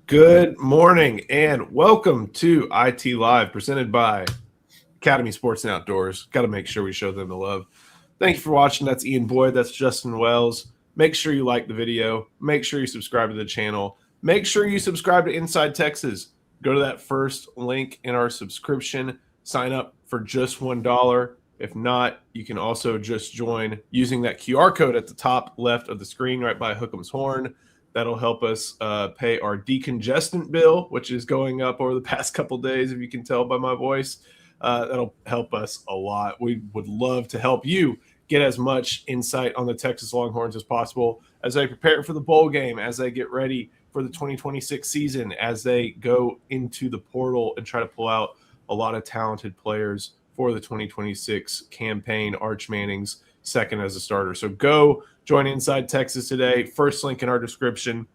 Good morning and welcome to IT Live, presented by Academy Sports and Outdoors. Got to make sure we show them the love. Thank you for watching. That's Ian Boyd. That's Justin Wells. Make sure you like the video. Make sure you subscribe to the channel. Make sure you subscribe to Inside Texas. Go to that first link in our subscription. Sign up for just $1. If not, you can also just join using that QR code at the top left of the screen right by Hook'em's Horn. That'll help us pay our decongestant bill, which is going up over the past couple days, if you can tell by my voice. That'll help us a lot. We would love to help you get as much insight on the Texas Longhorns as possible as they prepare for the bowl game, as they get ready for the 2026 season, as they go into the portal and try to pull out a lot of talented players for the 2026 campaign. Arch Manning's second as a starter. So go join Inside Texas today. First link in our description,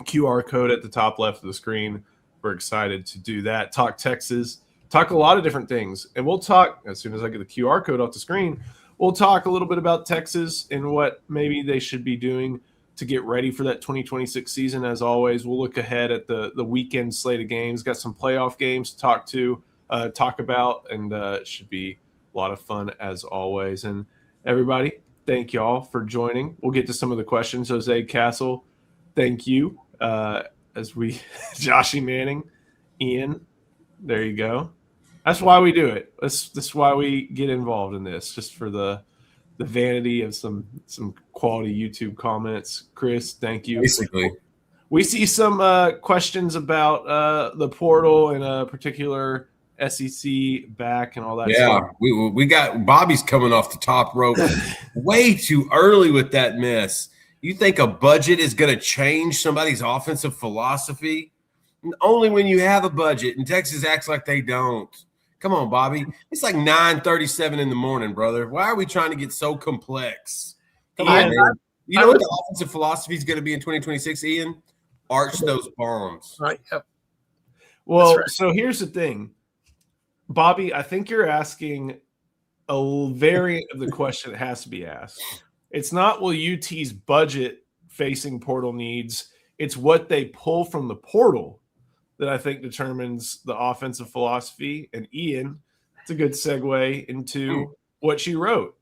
QR code at the top left of the screen. We're excited to do that. Talk Texas, talk a lot of different things. And we'll talk, as soon as I get the QR code off the screen, we'll talk a little bit about Texas and what maybe they should be doing to get ready for that 2026 season. As always, we'll look ahead at the weekend slate of games. Got some playoff games to talk about, and it should be a lot of fun as always. And everybody, thank y'all for joining. We'll get to some of the questions. Jose Castle, thank you. Joshy Manning, Ian, there you go. That's why we do it. This is why we get involved in this, just for the vanity of some quality YouTube comments. Chris, thank you. Basically, we see some questions about the portal and a particular SEC back and all that stuff. We got Bobby's coming off the top rope way too early with that mess. You think a budget is going to change somebody's offensive philosophy? Only when you have a budget, and Texas acts like they don't. Come on, Bobby. It's like 9:37 in the morning, brother. Why are we trying to get so complex? Come on, man. You know what the offensive philosophy is going to be in 2026, Ian? Arch those bombs. Right. Yep. Well, right. So here's the thing. Bobby, I think you're asking a variant of the question that has to be asked. It's not will UT's budget facing portal needs. It's what they pull from the portal that I think determines the offensive philosophy. And Ian, it's a good segue into what you wrote.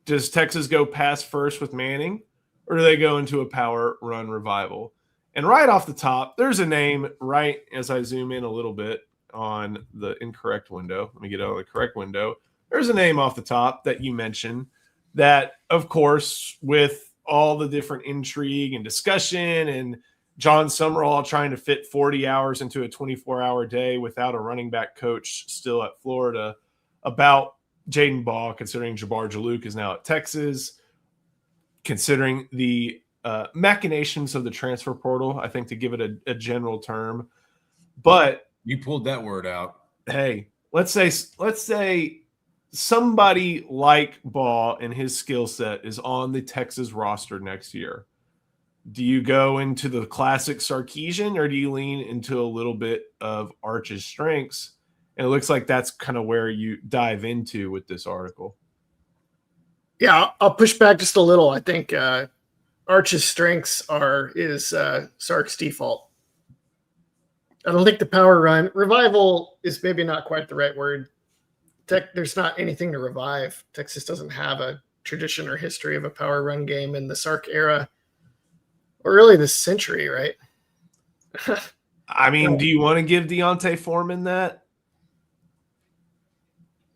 Does Texas go pass first with Manning, or do they go into a power run revival? And right off the top, there's a name right as I zoom in a little bit on the incorrect window. Let me get out of the correct window. There's a name off the top that you mentioned that, of course, with all the different intrigue and discussion and John Summerall trying to fit 40 hours into a 24-hour day without a running back coach still at Florida about Jaden Baugh, considering Jabbar Jalouk is now at Texas, considering the machinations of the transfer portal, I think, to give it a general term. But you pulled that word out. Hey, let's say somebody like Baugh and his skill set is on the Texas roster next year. Do you go into the classic Sarkisian, or do you lean into a little bit of Arch's strengths? And it looks like that's kind of where you dive into with this article. Yeah, I'll push back just a little. I think Arch's strengths is Sark's default. I don't think the power run revival is maybe not quite the right word. There's not anything to revive. Texas doesn't have a tradition or history of a power run game in the Sark era, or really this century, right? I mean, do you want to give Deontay Foreman that?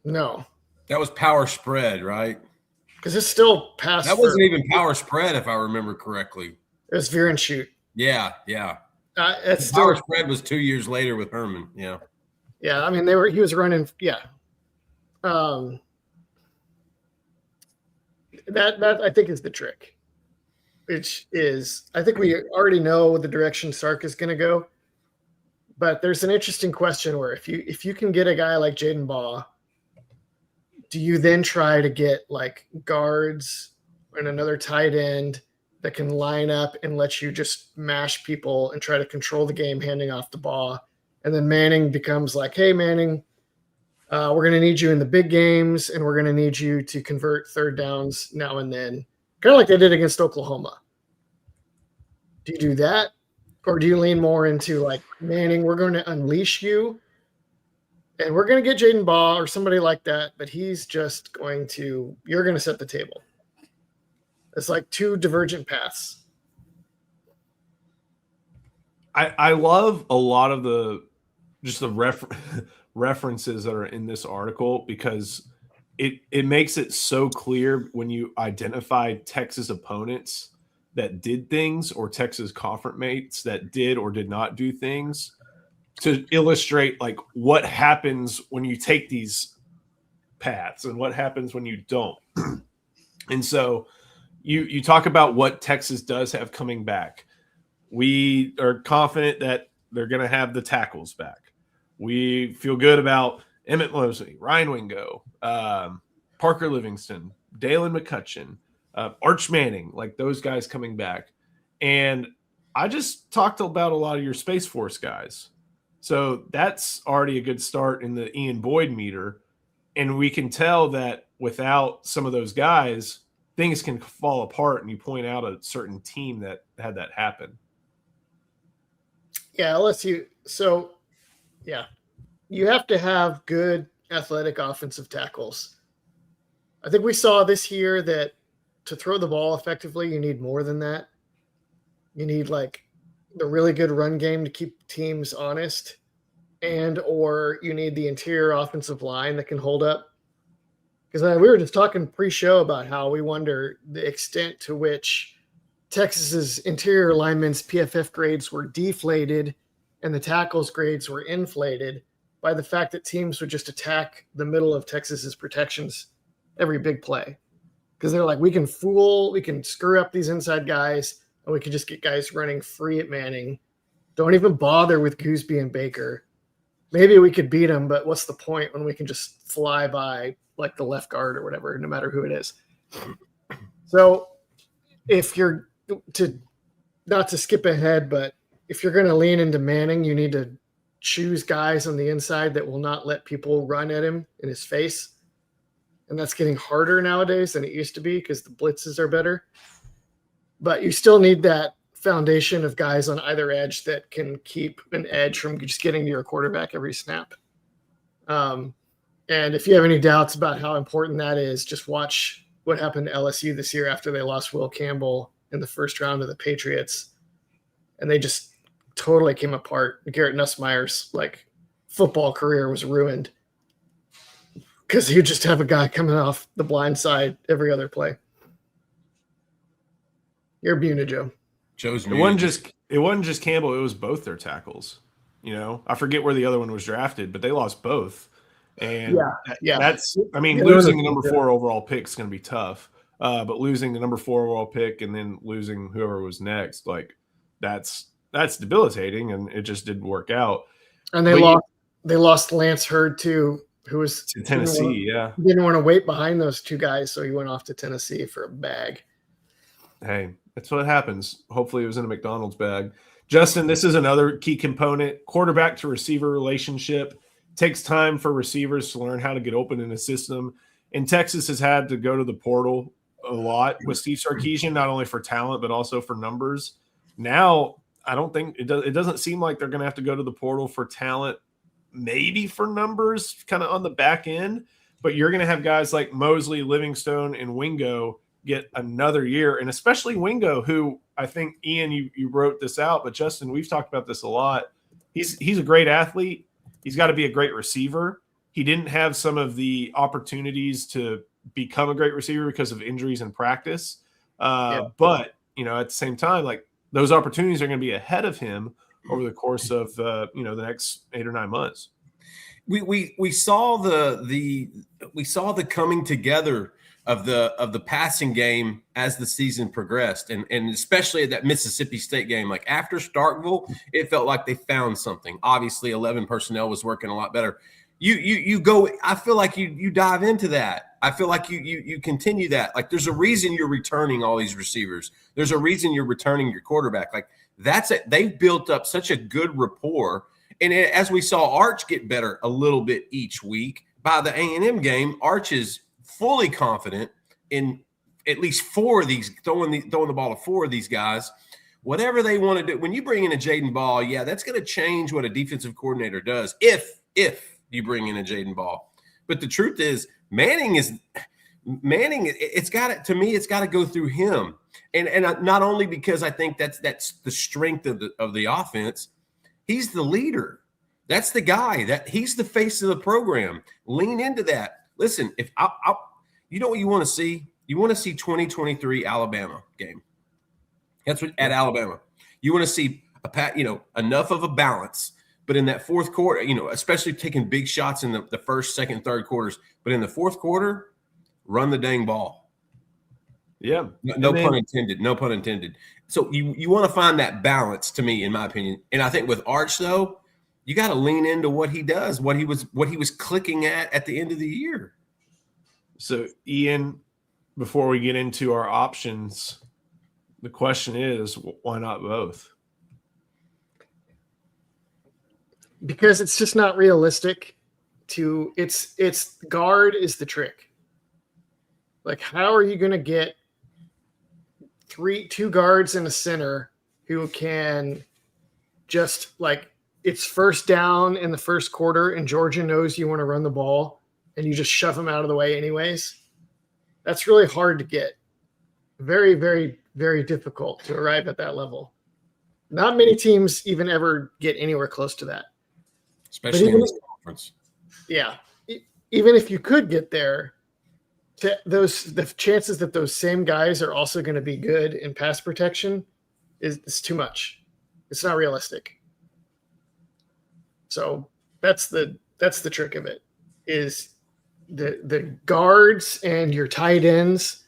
No. That was power spread, right? Because it's still past. That wasn't even power spread, if I remember correctly. It was veer and shoot. Yeah. It's power spread was 2 years later with Herman. Yeah. Yeah, I mean he was running. Yeah. That I think is the trick, which is I think we already know the direction Sark is going to go, but there's an interesting question where if you can get a guy like Jaden Baugh, do you then try to get like guards and another tight end that can line up and let you just mash people and try to control the game handing off the ball? And then Manning becomes like, hey, Manning, we're going to need you in the big games, and we're going to need you to convert third downs now and then, kind of like they did against Oklahoma. Do you do that? Or do you lean more into like Manning, we're going to unleash you and we're going to get Jaden Baugh or somebody like that, but he's just going to, you're going to set the table. It's like two divergent paths. I love a lot of the references that are in this article because it makes it so clear when you identify Texas opponents that did things or Texas conference mates that did or did not do things to illustrate like what happens when you take these paths and what happens when you don't. And so you talk about what Texas does have coming back. We are confident that they're going to have the tackles back. We feel good about Emmett Mosley, Ryan Wingo, Parker Livingston, Dalen McCutcheon, Arch Manning, like those guys coming back. And I just talked about a lot of your Space Force guys. So that's already a good start in the Ian Boyd meter. And we can tell that without some of those guys, things can fall apart. And you point out a certain team that had that happen. Yeah, LSU. So, yeah, you have to have good athletic offensive tackles. I think we saw this year that to throw the ball effectively, you need more than that. You need like the really good run game to keep teams honest, and or you need the interior offensive line that can hold up. Because we were just talking pre-show about how we wonder the extent to which Texas's interior linemen's PFF grades were deflated and the tackles grades were inflated by the fact that teams would just attack the middle of Texas's protections every big play. Because they're like, we can screw up these inside guys, and we can just get guys running free at Manning. Don't even bother with Gooseby and Baker. Maybe we could beat them, but what's the point when we can just fly by like the left guard or whatever, no matter who it is. So if you're not to skip ahead, but if you're going to lean into Manning, you need to choose guys on the inside that will not let people run at him in his face. And that's getting harder nowadays than it used to be because the blitzes are better. But you still need that foundation of guys on either edge that can keep an edge from just getting to your quarterback every snap. And if you have any doubts about how important that is, just watch what happened to LSU this year after they lost Will Campbell in the first round of the Patriots. And they just totally came apart. Garrett Nussmeier's like football career was ruined because you just have a guy coming off the blind side every other play. You're muted, Joe. Joe's muted. It wasn't just Campbell, it was both their tackles. You know, I forget where the other one was drafted, but they lost both. And that's, I mean, losing the number 4 overall pick is going to be tough. But losing the number 4 overall pick and then losing whoever was next, like that's debilitating, and it just didn't work out. And they lost Lance Hurd too, who was to Tennessee. Didn't want to wait behind those two guys, so he went off to Tennessee for a bag. Hey, that's what happens. Hopefully it was in a McDonald's bag. Justin, this is another key component. Quarterback to receiver relationship. Takes time for receivers to learn how to get open in a system. And Texas has had to go to the portal a lot with Steve Sarkisian, not only for talent, but also for numbers. Now, I don't think it doesn't seem like they're going to have to go to the portal for talent, maybe for numbers kind of on the back end, but you're going to have guys like Mosley, Livingstone, and Wingo get another year. And especially Wingo, who I think, Ian, you wrote this out, but Justin, we've talked about this a lot. He's a great athlete. He's got to be a great receiver. He didn't have some of the opportunities to become a great receiver because of injuries in practice. But, you know, at the same time, like those opportunities are going to be ahead of him over the course of, the next 8 or 9 months. We saw the coming together of the passing game as the season progressed, and especially at that Mississippi State game. Like after Starkville, it felt like they found something. Obviously, 11 personnel was working a lot better. You go. I feel like you dive into that. I feel like you continue that. Like there's a reason you're returning all these receivers. There's a reason you're returning your quarterback. Like that's it. They've built up such a good rapport, and as we saw Arch get better a little bit each week. By the A&M game, Arch is fully confident in at least 4 of these, throwing the ball to 4 of these guys, whatever they want to do. When you bring in a Jaden Ball, yeah, that's going to change what a defensive coordinator does if you bring in a Jaden Ball. But the truth is, Manning, it's got to go through him. And not only because I think that's the strength of the offense, he's the leader. That's the guy that he's the face of the program. Lean into that. Listen, if you know what you want to see? You want to see 2023 Alabama game. That's what at Alabama. You want to see enough of a balance, but in that fourth quarter, especially taking big shots in the first, second, third quarters, but in the fourth quarter, run the dang ball. Yeah. No pun intended. No pun intended. So you want to find that balance, to me, in my opinion. And I think with Arch, though, you got to lean into what he does, what he was clicking at the end of the year. So, Ian, before we get into our options, the question is, why not both? Because it's just not realistic to it's guard is the trick. Like, how are you going to get two guards and a center who can just, like, it's first down in the first quarter and Georgia knows you want to run the ball and you just shove them out of the way anyways? That's really hard to get. Very, very, very difficult to arrive at that level. Not many teams even ever get anywhere close to that. Especially in this conference. Yeah. Even if you could get there, the chances that those same guys are also going to be good in pass protection is too much. It's not realistic. So that's the trick of it, is the guards and your tight ends.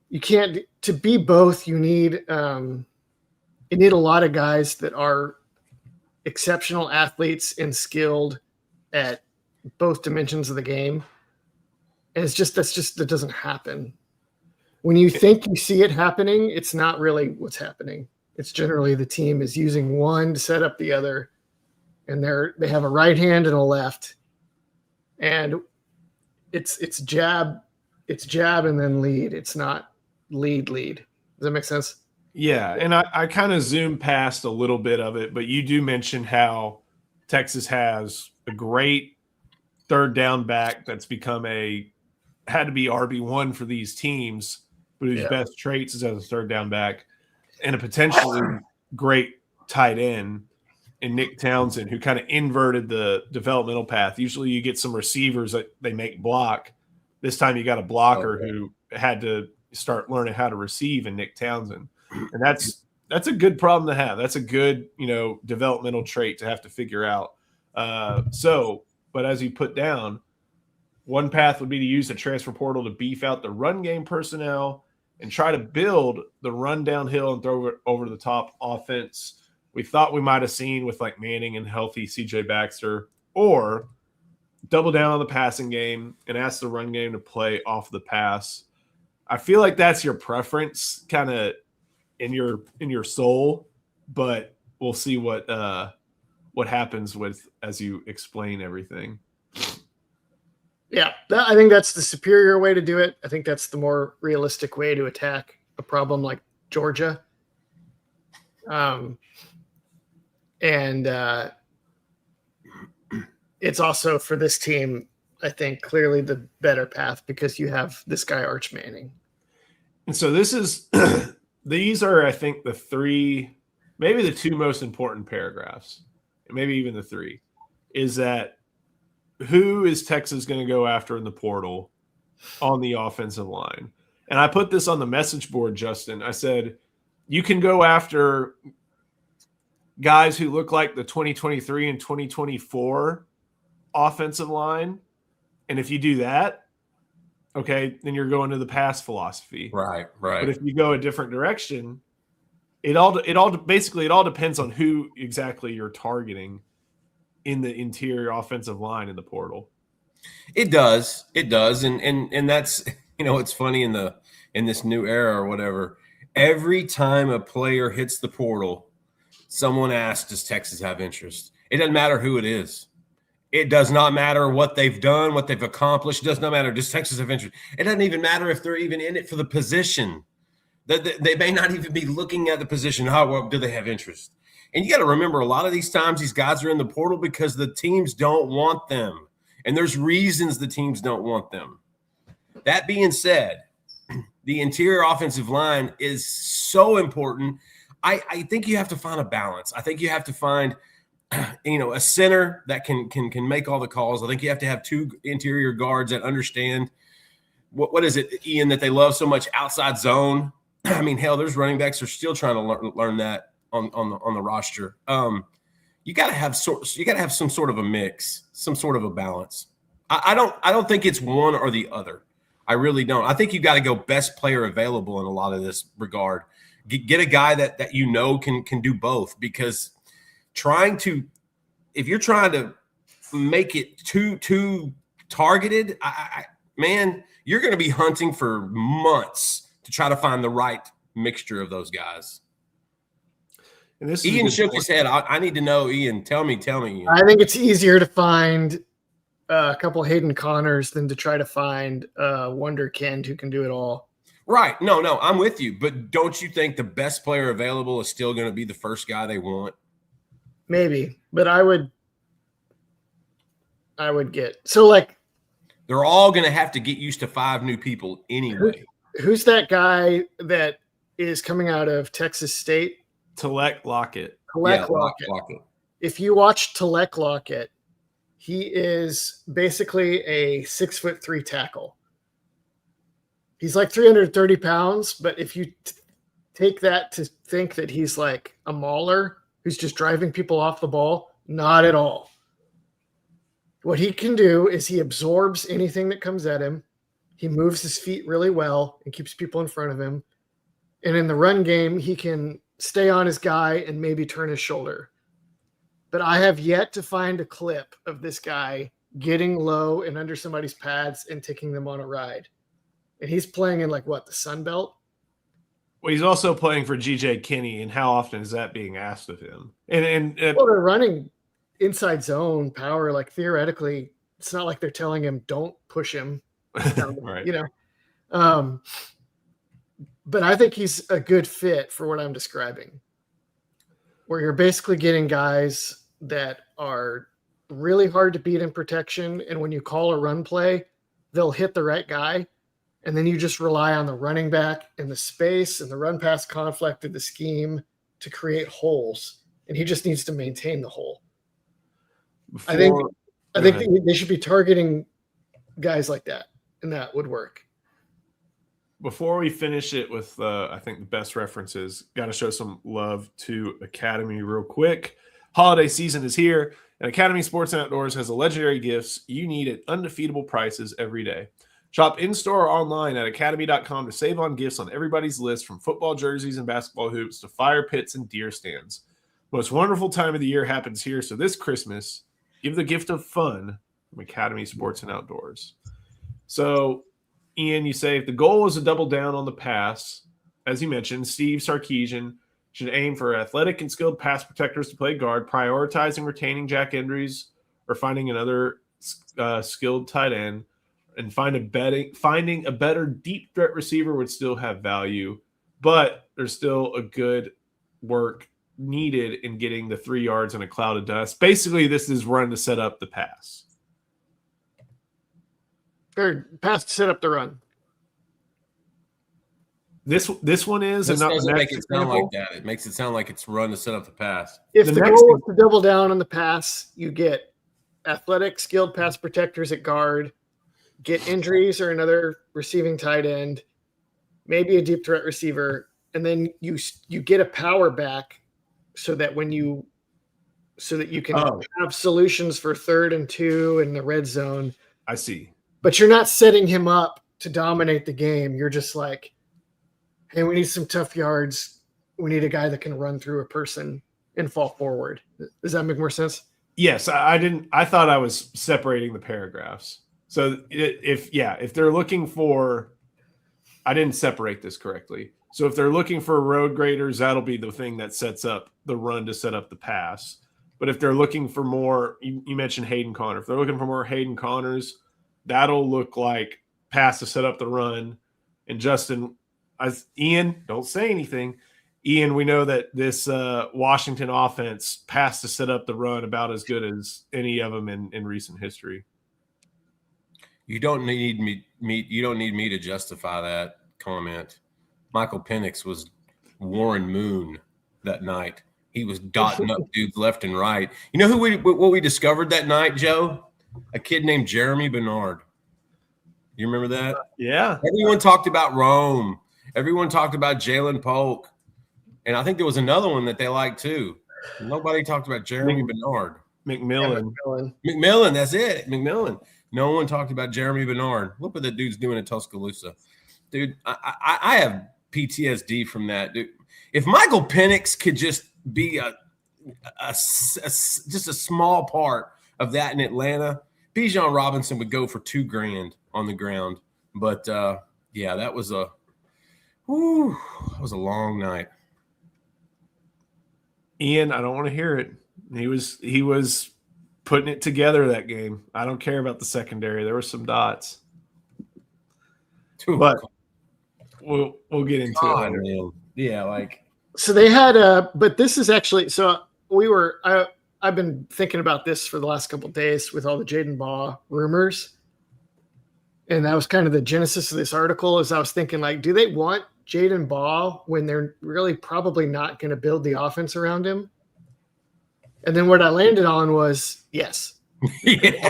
You can't, to be both, you need a lot of guys that are exceptional athletes and skilled at both dimensions of the game. And that doesn't happen. When you think you see it happening, it's not really what's happening. It's generally the team is using one to set up the other, and they have a right hand and a left, and it's jab and then lead. It's not lead. Does that make sense? Yeah, and I kind of zoomed past a little bit of it, but you do mention how Texas has a great third down back that's had to be RB1 for these teams, but whose best traits is as a third down back, and a potentially great tight end in Nick Townsend, who kind of inverted the developmental path. Usually you get some receivers that they make block. This time you got a blocker who had to start learning how to receive in Nick Townsend. And that's a good problem to have. That's a good, developmental trait to have to figure out. But as you put down, one path would be to use the transfer portal to beef out the run game personnel and try to build the run downhill and throw it over the top offense we thought we might have seen with like Manning and healthy CJ Baxter, or double down on the passing game and ask the run game to play off the pass. I feel like that's your preference kind of in your soul, but we'll see what happens as you explain everything. Yeah, I think that's the superior way to do it. I think that's the more realistic way to attack a problem like Georgia. And it's also, for this team, I think, clearly the better path because you have this guy, Arch Manning. And so these are, I think, maybe the two most important paragraphs, maybe even the three, is that who is Texas going to go after in the portal on the offensive line? And I put this on the message board, Justin. I said, you can go after guys who look like the 2023 and 2024 offensive line. And if you do that, okay, then you're going to the pass philosophy. Right. But if you go a different direction, it all depends on who exactly you're targeting in the interior offensive line in the portal. It does. And that's, it's funny in this new era or whatever, every time a player hits the portal, someone asks, does Texas have interest? It doesn't matter who it is. It does not matter what they've done, what they've accomplished. It does not matter. Does Texas have interest? It doesn't even matter if they're even in it for the position. They may not even be looking at the position. How well do they have interest? And you got to remember, a lot of these times these guys are in the portal because the teams don't want them. And there's reasons the teams don't want them. That being said, the interior offensive line is so important. I think you have to find a balance. I think you have to find, a center that can make all the calls. I think you have to have two interior guards that understand what is it, Ian, that they love so much, outside zone. I mean, hell, there's running backs who are still trying to learn that on the roster. You got to have some sort of a mix, some sort of a balance. I don't think it's one or the other. I really don't. I think you got to go best player available in a lot of this regard. Get a guy that can do both, because if you're trying to make it too targeted, man, you're going to be hunting for months to try to find the right mixture of those guys. And this Ian shook his head. I need to know, Ian. Tell me. Ian. I think it's easier to find a couple Hayden Connors than to try to find Wonder Kent who can do it all. Right. No, I'm with you. But don't you think the best player available is still going to be the first guy they want? Maybe, but I would get so like they're all going to have to get used to 5 new people anyway. Who's that guy that is coming out of Texas State? Telek Lockett. Lockett. If you watch Telek Lockett, he is basically a 6'3" tackle. He's like 330 pounds, but if you take that to think that he's like a mauler who's just driving people off the ball, not at all. What he can do is he absorbs anything that comes at him. He moves his feet really well and keeps people in front of him. And in the run game, he can stay on his guy and maybe turn his shoulder. But I have yet to find a clip of this guy getting low and under somebody's pads and taking them on a ride. And he's playing in the Sun Belt. Well, he's also playing for G.J. Kinney, and how often is that being asked of him? And well, they're running inside zone power. Theoretically, it's not like they're telling him don't push him. Right. But I think he's a good fit for what I'm describing, where you're basically getting guys that are really hard to beat in protection, and when you call a run play, they'll hit the right guy. And then you just rely on the running back and the space and the run pass conflict of the scheme to create holes. And he just needs to maintain the hole. I think they should be targeting guys like that, and that would work. Before we finish it with, I think, the best references, got to show some love to Academy real quick. Holiday season is here, and Academy Sports and Outdoors has the legendary gifts you need at undefeatable prices every day. Shop in-store or online at academy.com to save on gifts on everybody's list, from football jerseys and basketball hoops to fire pits and deer stands. Most wonderful time of the year happens here, so this Christmas, give the gift of fun from Academy Sports and Outdoors. So, Ian, you say if the goal is to double down on the pass, as you mentioned, Steve Sarkisian should aim for athletic and skilled pass protectors to play guard, prioritizing retaining Jack Endries or finding another skilled tight end. And finding a better deep threat receiver would still have value, but there's still a good work needed in getting the 3 yards in a cloud of dust. Basically, this is run to set up the pass. Or pass to set up the run. This one is, this and not doesn't make it sound like that. It makes it sound like it's run to set up the pass. If the goal is to double down on the pass, you get athletic, skilled pass protectors at guard. Get Endries or another receiving tight end, maybe a deep threat receiver, and then you get a power back so that you can have solutions for 3rd and 2 in the red zone. I see. But you're not setting him up to dominate the game. You're just like, hey, we need some tough yards. We need a guy that can run through a person and fall forward. Does that make more sense? Yes, I thought I was separating the paragraphs. So if they're looking for, I didn't separate this correctly. So if they're looking for road graders, that'll be the thing that sets up the run to set up the pass. But if they're looking for more, you mentioned Hayden Connor. If they're looking for more Hayden Connors, that'll look like pass to set up the run. And Justin, Ian, don't say anything. Ian, we know that this Washington offense passed to set up the run about as good as any of them in recent history. You don't need me. You don't need me to justify that comment. Michael Penix was Warren Moon that night. He was dotting up dudes left and right. You know what we discovered that night, Joe? A kid named Jeremy Bernard. You remember that? Yeah. Everyone talked about Rome. Everyone talked about Jalen Polk. And I think there was another one that they liked too. Nobody talked about Jeremy Bernard. McMillan. McMillan, that's it. McMillan. No one talked about Jeremy Bernard. Look what the dude's doing in Tuscaloosa. Dude, I have PTSD from that. Dude, if Michael Penix could just be just a small part of that in Atlanta, Bijan Robinson would go for $2,000 on the ground. But yeah, that was a long night. Ian, I don't want to hear it. He was putting it together that game. I don't care about the secondary. There were some dots. But we'll get into it later. Man. Yeah, like so they had but this is actually I've been thinking about this for the last couple of days with all the Jaden Baugh rumors. And that was kind of the genesis of this article. Is I was thinking, like, do they want Jaden Baugh when they're really probably not going to build the offense around him? And then what I landed on was yes. Yeah,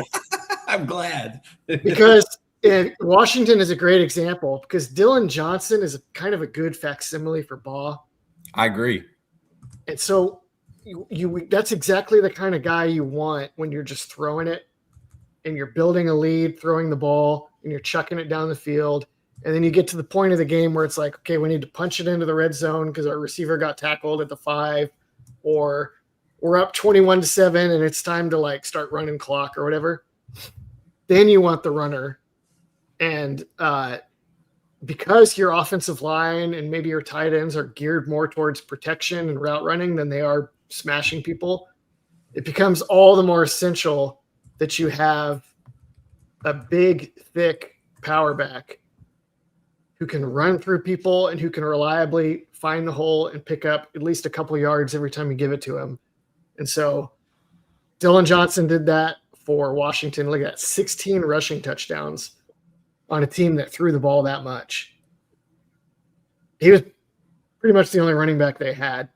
I'm glad. Because Washington is a great example because Dylan Johnson is kind of a good facsimile for Baugh. I agree. And so you that's exactly the kind of guy you want when you're just throwing it and you're building a lead, throwing the ball, and you're chucking it down the field. And then you get to the point of the game where it's like, okay, we need to punch it into the red zone because our receiver got tackled at the 5, or we're up 21-7 and it's time to like start running clock or whatever. Then you want the runner. And because your offensive line and maybe your tight ends are geared more towards protection and route running than they are smashing people, it becomes all the more essential that you have a big, thick power back who can run through people and who can reliably find the hole and pick up at least a couple yards every time you give it to him. And so Dylan Johnson did that for Washington. Look at that, 16 rushing touchdowns on a team that threw the ball that much. He was pretty much the only running back they had.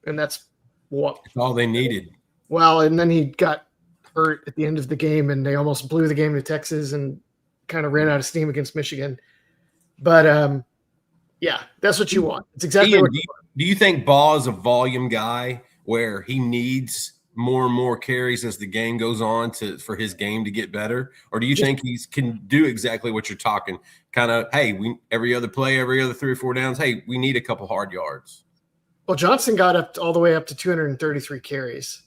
And that's all they needed. Well, and then he got hurt at the end of the game and they almost blew the game to Texas and kind of ran out of steam against Michigan. But yeah, that's what you want. It's exactly Ian, what do you think Baugh is a volume guy where he needs more and more carries as the game goes on for his game to get better? Or do you think he can do exactly what you're talking? Kind of, hey, every other play, every other 3 or 4 downs, hey, we need a couple hard yards. Well, Johnson got all the way up to 233 carries.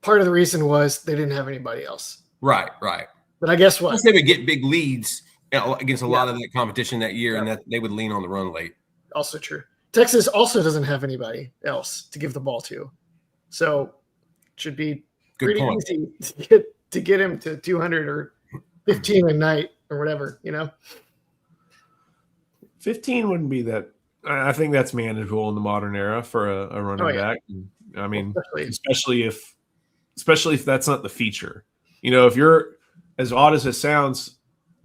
Part of the reason was they didn't have anybody else. Right. But I guess what? They would get big leads against a lot of that competition that year, and that they would lean on the run late. Also true. Texas also doesn't have anybody else to give the ball to. So it should be pretty easy to get him to 200 or 15 a night or whatever, 15 wouldn't be that. I think that's manageable in the modern era for a running back. I mean, especially if that's not the feature. If you're, as odd as it sounds,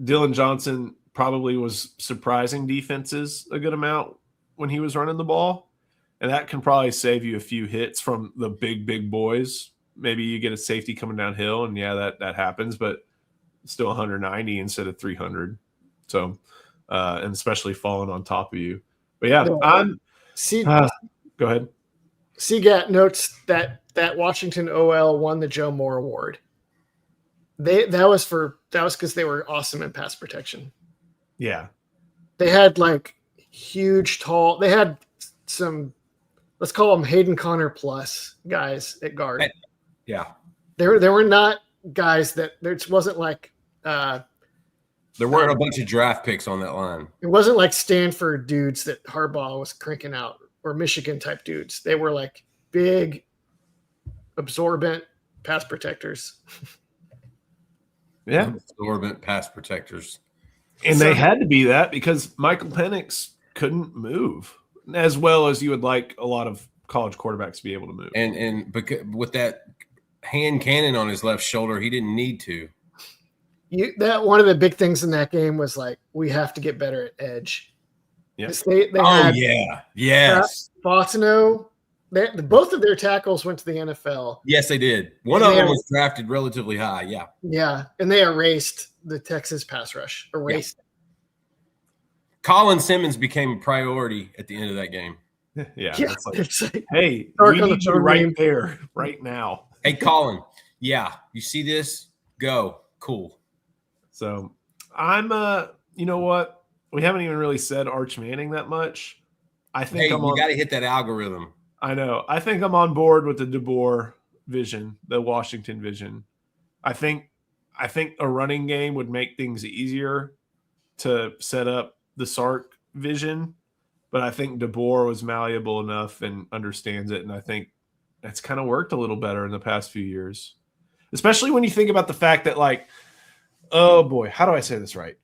Dylan Johnson probably was surprising defenses a good amount when he was running the ball. And that can probably save you a few hits from the big boys. Maybe you get a safety coming downhill, and that happens, but still 190 instead of 300. So, and especially falling on top of you. But yeah, go ahead. CGAT notes that Washington OL won the Joe Moore Award. That was because they were awesome in pass protection. Yeah, they had like huge, tall. They had some, let's call them Hayden Connor plus guys at guard. Yeah, there were not guys that there wasn't like. There weren't a bunch of draft picks on that line. It wasn't like Stanford dudes that Harbaugh was cranking out or Michigan type dudes. They were like big, absorbent pass protectors. Yeah. Absorbent pass protectors. And they had to be that because Michael Penix couldn't move as well as you would like a lot of college quarterbacks to be able to move. And because with that hand cannon on his left shoulder, he didn't need to. That one of the big things in that game was like, we have to get better at edge. Yes. They Oh, had yes. Fautino. Both of their tackles went to the NFL. Yes, they did. One of them was drafted relatively high. Yeah. Yeah, and they erased the Texas pass rush. Erased. Colin Simmons became a priority at the end of that game. Yeah. It's like, hey, Dark we on the need you phone right game. there, right now. Hey, Colin. Yeah, you see this? Go. Cool. So I'm you know what? We haven't even really said Arch Manning that much. I think Hey, you got to hit that algorithm. I know. I think I'm on board with the DeBoer vision, the Washington vision. I think a running game would make things easier to set up the Sark vision, but I think DeBoer was malleable enough and understands it, and I think that's kind of worked a little better in the past few years. Especially when you think about the fact that, like, oh boy, how do I say this right?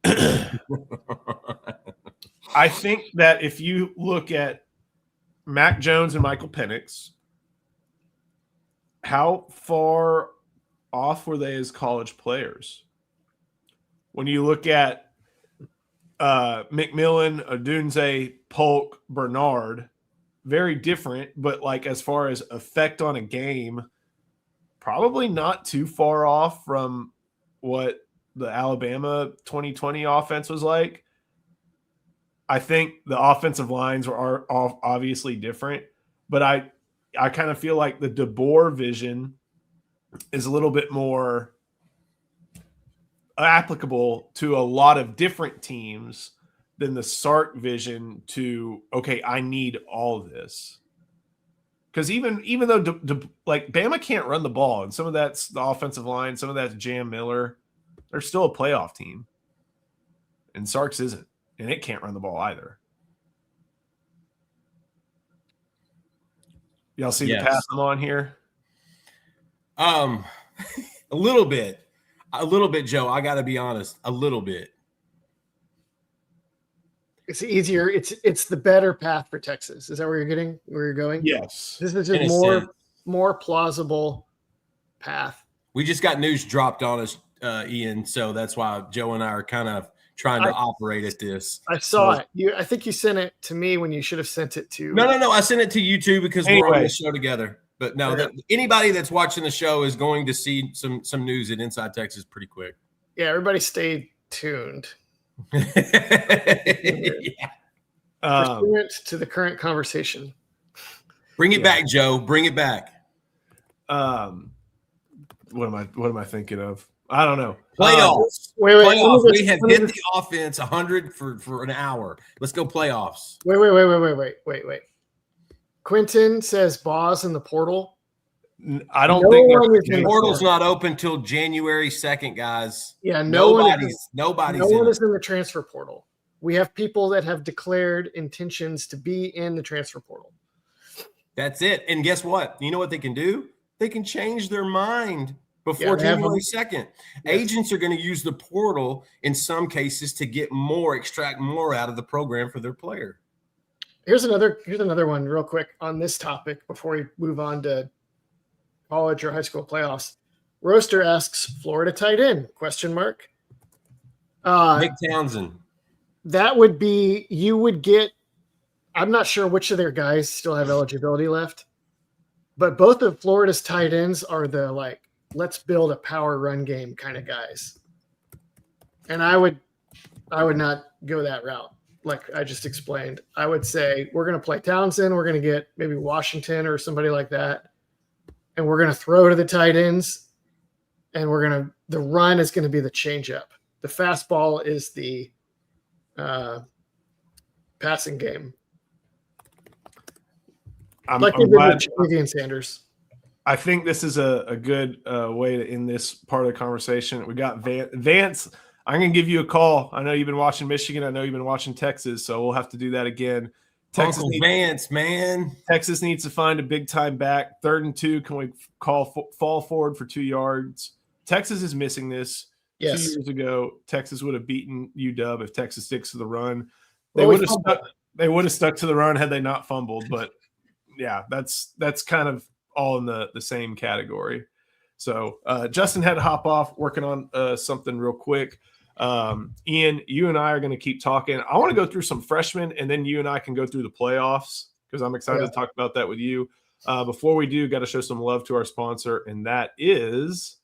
I think that if you look at Mac Jones and Michael Penix, how far off were they as college players? When you look at McMillan, Odunze, Polk, Bernard, very different, but like as far as effect on a game, probably not too far off from what the Alabama 2020 offense was like. I think the offensive lines are obviously different, but I kind of feel like the DeBoer vision is a little bit more applicable to a lot of different teams than the Sark vision to, okay, I need all of this. Because even though like Bama can't run the ball, and some of that's the offensive line, some of that's Jam Miller, they're still a playoff team. And Sark's isn't. And it can't run the ball either. Y'all see the path I'm on here? A little bit, Joe. I got to be honest, a little bit. It's easier. It's the better path for Texas. Is that where you're going? Yes. This is a more plausible path. We just got news dropped on us, Ian. So that's why Joe and I are kind of trying to operate at this. I saw it. I think you sent it to me when you should have sent it to. No. I sent it to you too because we're on the show together. But no, anybody that's watching the show is going to see some news at Inside Texas pretty quick. Yeah, everybody stay tuned. Pursuant to the current conversation. Bring it back, Joe. Bring it back. What am I thinking of? I don't know. Playoffs. Playoffs. We have hit the offense 100 for an hour. Let's go playoffs. Wait. Quentin says Boz in the portal. I don't think the portal's not open till January 2nd, guys. Yeah, nobody's no one is in the transfer portal. We have people that have declared intentions to be in the transfer portal. That's it. And guess what? You know what they can do? They can change their mind before January 2nd. Agents are going to use the portal in some cases to extract more out of the program for their player. Here's another one real quick on this topic before we move on to college or high school playoffs. Roaster asks, Florida tight end, ? Nick Townsend. That would be, you would get, I'm not sure which of their guys still have eligibility left, but both of Florida's tight ends are the like, let's build a power run game kind of guys. And I would not go that route. Like I just explained, I would say we're going to play Townsend. We're going to get maybe Washington or somebody like that. And we're going to throw to the tight ends. And the run is going to be the changeup. The fastball is the passing game. I'm glad with Sanders. I think this is a good way to end this part of the conversation. We got Vance. I'm going to give you a call. I know you've been watching Michigan. I know you've been watching Texas, so we'll have to do that again. Vance, man. Texas needs to find a big-time back. 3rd and 2, can we fall forward for 2 yards? Texas is missing this. Yes. 2 years ago, Texas would have beaten UW if Texas sticks to the run. They Well, we would have fumbled. stuck. They would have stuck to the run had they not fumbled. But yeah, that's kind of all in the same category. So Justin had to hop off working on something real quick. Ian, you and I are going to keep talking. I want to go through some freshmen, and then you and I can go through the playoffs because I'm excited to talk about that with you. Before we do, got to show some love to our sponsor, and that is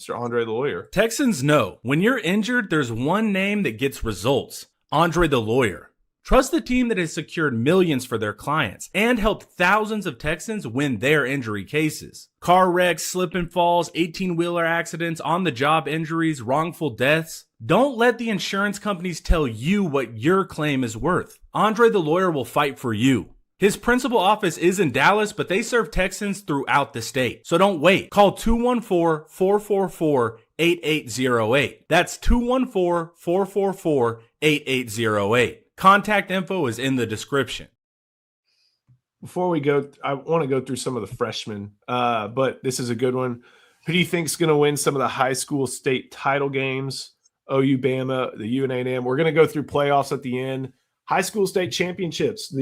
Mr. Andre the Lawyer. Texans know when you're injured, there's one name that gets results: Andre the Lawyer. Trust the team that has secured millions for their clients and helped thousands of Texans win their injury cases. Car wrecks, slip and falls, 18-wheeler accidents, on-the-job injuries, wrongful deaths. Don't let the insurance companies tell you what your claim is worth. Andre the Lawyer will fight for you. His principal office is in Dallas, but they serve Texans throughout the state. So don't wait. Call 214-444-8808. That's 214-444-8808. Contact info is in the description. Before we go, I want to go through some of the freshmen, but this is a good one. Who do you think is going to win some of the high school state title games? OU, Bama, the UNA-M. We're going to go through playoffs at the end. High school state championships.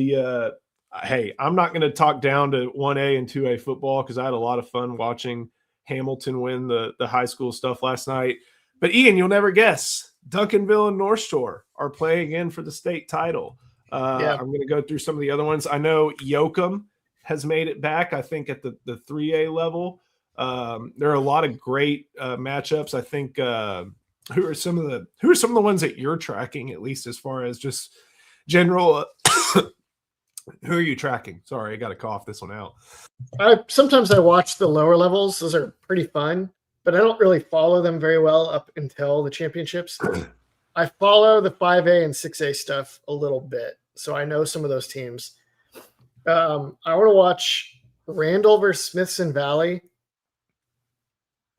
Hey, I'm not going to talk down to 1A and 2A football because I had a lot of fun watching Hamilton win the high school stuff last night. But Ian, you'll never guess. Duncanville and North Shore are playing in for the state title. I'm going to go through some of the other ones. I know Yoakum has made it back, I think, at the 3A level. There are a lot of great matchups. I think who are some of the ones that you're tracking, at least as far as just general who are you tracking? Sorry, I got to cough this one out. Sometimes I watch the lower levels. Those are pretty fun, but I don't really follow them very well up until the championships. I follow the 5A and 6A stuff a little bit, so I know some of those teams. I want to watch Randall versus Smithson Valley.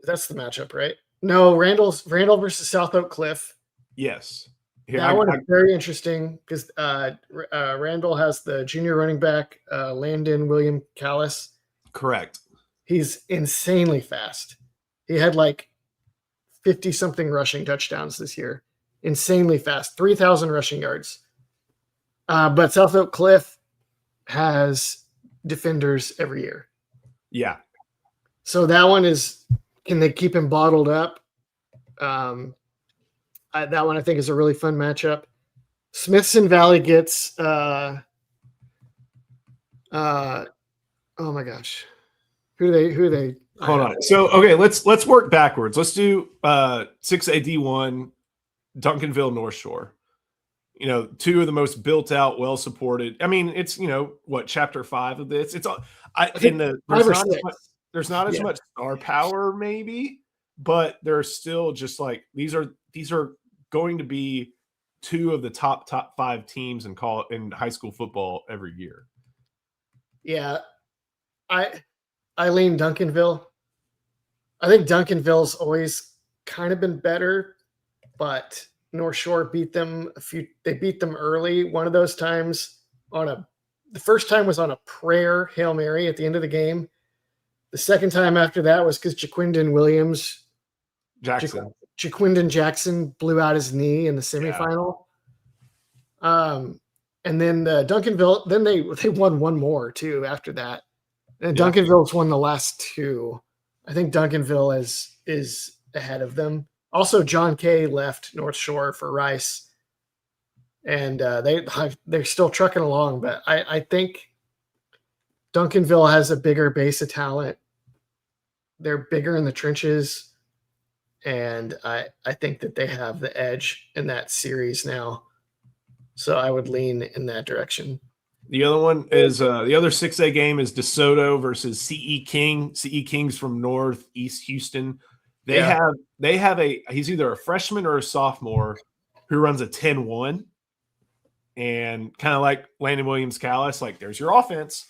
That's the matchup, right? No, Randall versus South Oak Cliff. Yes. That one is very interesting because Randall has the junior running back, Landon William Callis. Correct. He's insanely fast. He had like 50-something rushing touchdowns this year. Insanely fast. 3,000 rushing yards. But South Oak Cliff has defenders every year. Yeah. So that one is, can they keep him bottled up? That one I think is a really fun matchup. Smithson Valley gets oh my gosh. Who are they? Hold on. So okay, let's work backwards. Let's do 6A D1, Duncanville, North Shore. You know, two of the most built out, well supported. I mean, it's chapter 5 of this. It's all there's not as much star power, maybe, but they're still just like these are going to be two of the top 5 teams in high school football every year. Yeah. I lean Duncanville. I think Duncanville's always kind of been better, but North Shore beat them they beat them early. One of those times the first time was on a prayer Hail Mary at the end of the game. The second time after that was because Jaquindon Jackson blew out his knee in the semifinal. Yeah. And then Duncanville, then they won one more too after that. And Duncanville's won the last 2. I think Duncanville is ahead of them. Also, John Kay left North Shore for Rice, and they're still trucking along. But I think Duncanville has a bigger base of talent. They're bigger in the trenches, and I think that they have the edge in that series now. So I would lean in that direction. The other one is the other 6A game is DeSoto versus CE King. CE King's from Northeast Houston. They have he's either a freshman or a sophomore who runs a 10-1, and kind of like Landon Williams Callis, like there's your offense.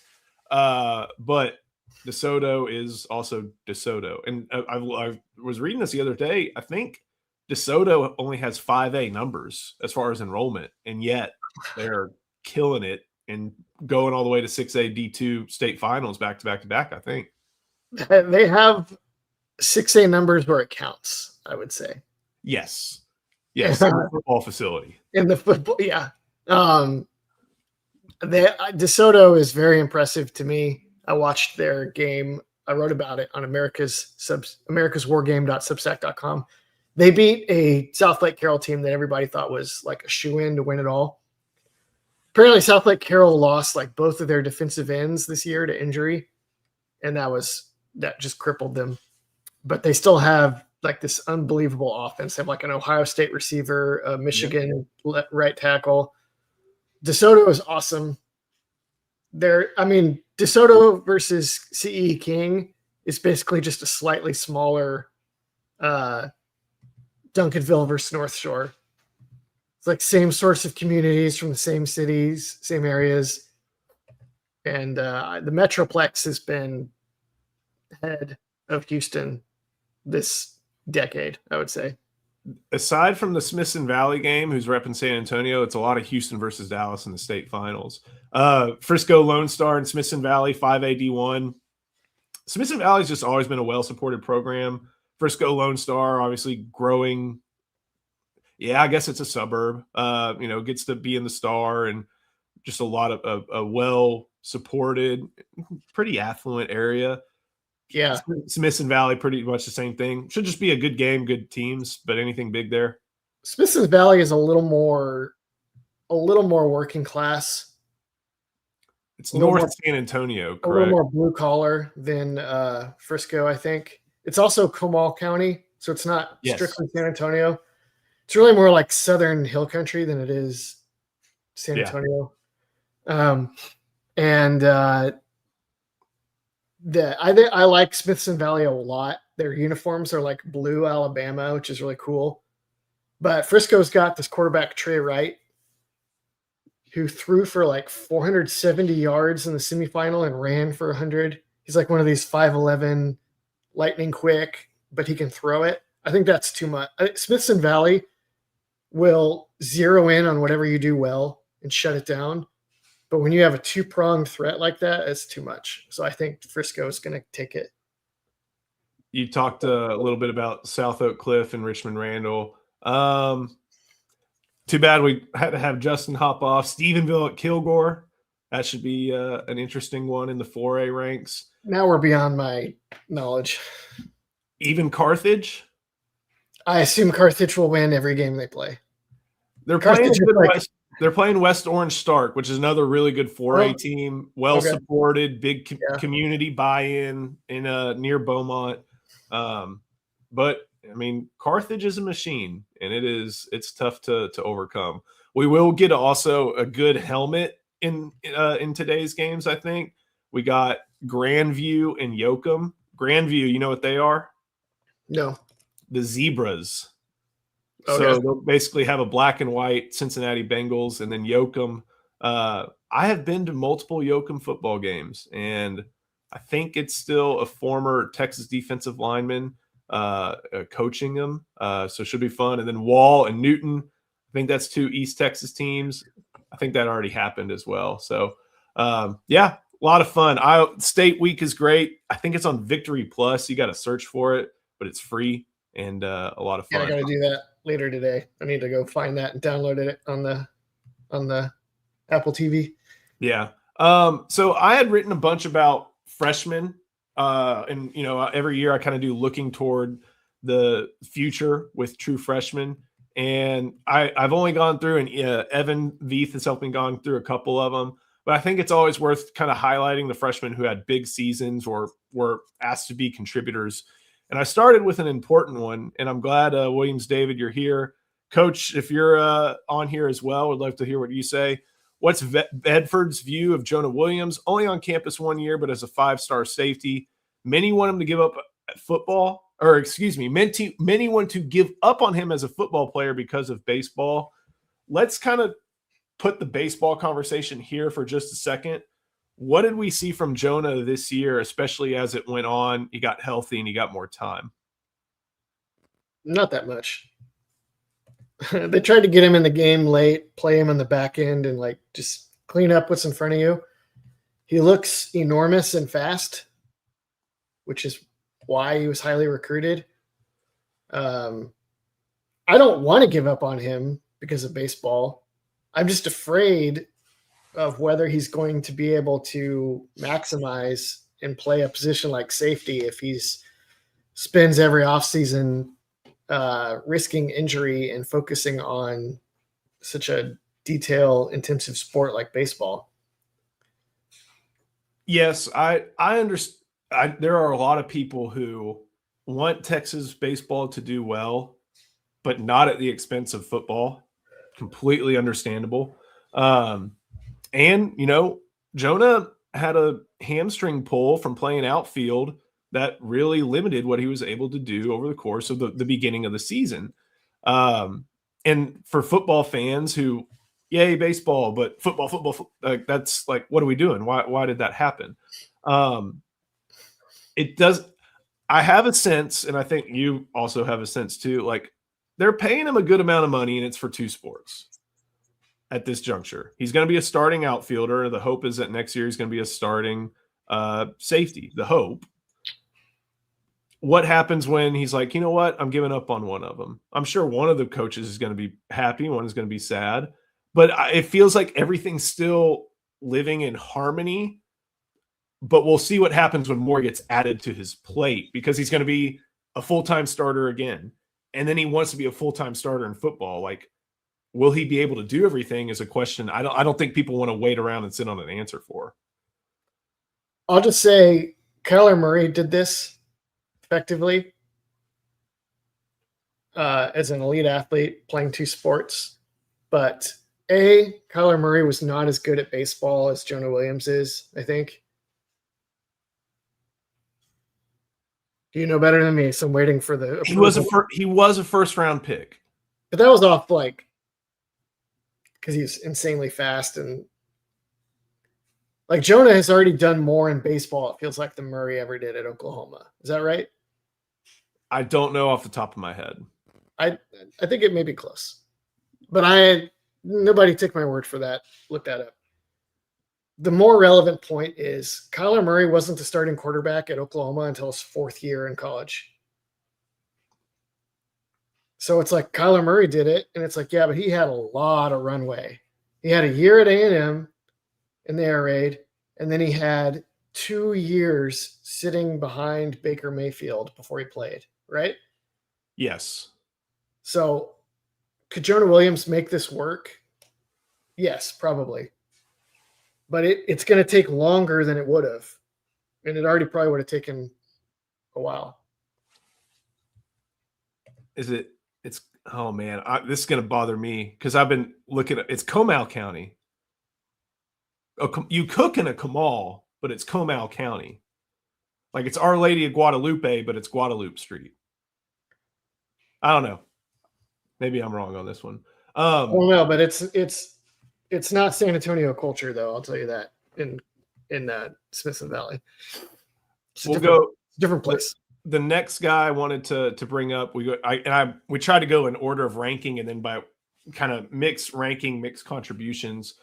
But DeSoto is also DeSoto. And I was reading this the other day. I think DeSoto only has 5A numbers as far as enrollment, and yet they're killing it and going all the way to 6A D2 state finals back to back to back, I think. They have 6A numbers where it counts, I would say. Yes. Yes. In the football facility. In the football, yeah. DeSoto is very impressive to me. I watched their game. I wrote about it on americaswargame.substack.com. They beat a South Lake Carroll team that everybody thought was like a shoo-in to win it all. Apparently, South Lake Carroll lost like both of their defensive ends this year to injury, and that just crippled them. But they still have like this unbelievable offense. They have like an Ohio State receiver, a Michigan right tackle. DeSoto is awesome. DeSoto versus CE King is basically just a slightly smaller Duncanville versus North Shore. It's like same sorts of communities from the same cities, same areas. And the Metroplex has been head of Houston this decade, I would say. Aside from the Smithson Valley game, who's repping San Antonio, it's a lot of Houston versus Dallas in the state finals. Frisco Lone Star and Smithson Valley, 5AD1. Smithson Valley's just always been a well-supported program. Frisco Lone Star, obviously growing. Yeah, I guess it's a suburb. Gets to be in the Star and just a lot of a well-supported, pretty affluent area. Yeah. Smithson Valley, pretty much the same thing. Should just be a good game, good teams, but anything big there? Smithson Valley is a little more working class. It's North San Antonio, correct? A little more blue collar than Frisco, I think. It's also Comal County, so it's not strictly San Antonio. It's really more like Southern Hill Country than it is San Antonio. I like Smithson Valley a lot. Their uniforms are like blue Alabama, which is really cool. But Frisco's got this quarterback, Trey Wright, who threw for like 470 yards in the semifinal and ran for 100. He's like one of these 5'11", lightning quick, but he can throw it. I think that's too much. Smithson Valley will zero in on whatever you do well and shut it down. But when you have a two-pronged threat like that, it's too much. So I think Frisco is going to take it. You talked a little bit about South Oak Cliff and Richmond Randall. Too bad we had to have Justin hop off. Stephenville at Kilgore. That should be an interesting one in the 4A ranks. Now we're beyond my knowledge. Even Carthage? I assume Carthage will win every game they play. They're playing West Orange Stark, which is another really good 4A team, well-supported, big community buy-in near Beaumont. But I mean, Carthage is a machine, and it's tough to overcome. We will get also a good helmet in today's games. I think we got Grandview and Yoakum. Grandview, you know what they are? No. The Zebras. Okay. So they'll basically have a black and white Cincinnati Bengals, and then Yoakum. I have been to multiple Yoakum football games, and I think it's still a former Texas defensive lineman coaching them. So it should be fun. And then Wall and Newton, I think that's two East Texas teams. I think that already happened as well. So, a lot of fun. State Week is great. I think it's on Victory Plus. You got to search for it, but it's free and a lot of fun. Yeah, I got to do that later today. I need to go find that and download it on the Apple TV. Yeah. So I had written a bunch about freshmen. And every year I kind of do looking toward the future with true freshmen. And I've only gone through, and Evan Veith has helped me gone through a couple of them. But I think it's always worth kind of highlighting the freshmen who had big seasons or were asked to be contributors. And I started with an important one, and I'm glad, Williams David, you're here. Coach, if you're on here as well, would love to hear what you say. What's Bedford's view of Jonah Williams? Only on campus 1 year, but as a 5-star safety. Many want him to give up football, many want to give up on him as a football player because of baseball. Let's kind of put the baseball conversation here for just a second. What did we see from Jonah this year, especially as it went on? He got healthy and he got more time. Not that much. They tried to get him in the game late, play him on the back end, and like just clean up what's in front of you. He looks enormous and fast, which is why he was highly recruited. I don't want to give up on him because of baseball. I'm just afraid of whether he's going to be able to maximize and play a position like safety if he's spends every offseason risking injury and focusing on such a detail-intensive sport like baseball. Yes, I understand. There are a lot of people who want Texas baseball to do well, but not at the expense of football. Completely understandable. And, Jonah had a hamstring pull from playing outfield that really limited what he was able to do over the course of the beginning of the season. And for football fans who, yay, baseball, but football, that's like, what are we doing? Why did that happen? It does. I have a sense, and I think you also have a sense too, like they're paying him a good amount of money and it's for two sports at this juncture. He's going to be a starting outfielder. The hope is that next year he's going to be a starting safety, the hope. What happens when he's like, you know what? I'm giving up on one of them. I'm sure one of the coaches is going to be happy. One is going to be sad. But it feels like everything's still living in harmony. But we'll see what happens when more gets added to his plate because he's going to be a full-time starter again. And then he wants to be a full-time starter in football. Like, will he be able to do everything is a question I don't think people want to wait around and sit on an answer for. I'll just say Kyler Murray did this effectively as an elite athlete playing two sports. But Kyler Murray was not as good at baseball as Jonah Williams is, I think. You know better than me, so I'm waiting for the approval. He was a first-round pick. But that was off because he's insanely fast, and like Jonah has already done more in baseball, it feels like, than Murray ever did at Oklahoma. Is that right? I don't know off the top of my head. I think it may be close. But nobody take my word for that. Look that up. The more relevant point is Kyler Murray wasn't the starting quarterback at Oklahoma until his fourth year in college. So it's like Kyler Murray did it, and it's like, yeah, but he had a lot of runway. He had a year at A&M in the air raid, and then he had 2 years sitting behind Baker Mayfield before he played, right? Yes. So could Jonah Williams make this work? Yes, probably. But it's going to take longer than it would have. And it already probably would have taken a while. Oh man, this is going to bother me because I've been looking at, it's Comal County. You cook in a Comal, but it's Comal County. Like it's Our Lady of Guadalupe, but it's Guadalupe Street. I don't know. Maybe I'm wrong on this one. I don't know, but it's not San Antonio culture, though. I'll tell you that in Smithson Valley. Different place. The next guy I wanted to bring up, we tried to go in order of ranking and then by kind of mixed contributions.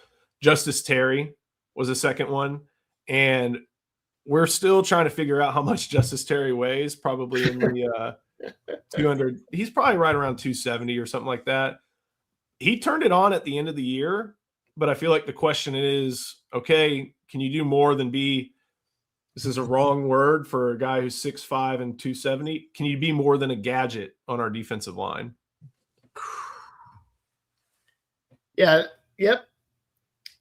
Justice Terry was the second one, and we're still trying to figure out how much Justice Terry weighs. Probably in the 200. He's probably right around 270 or something like that. He turned it on at the end of the year. But I feel like the question is, okay, can you do more than this is a wrong word for a guy who's 6'5" and 270. Can you be more than a gadget on our defensive line? Yeah. Yep.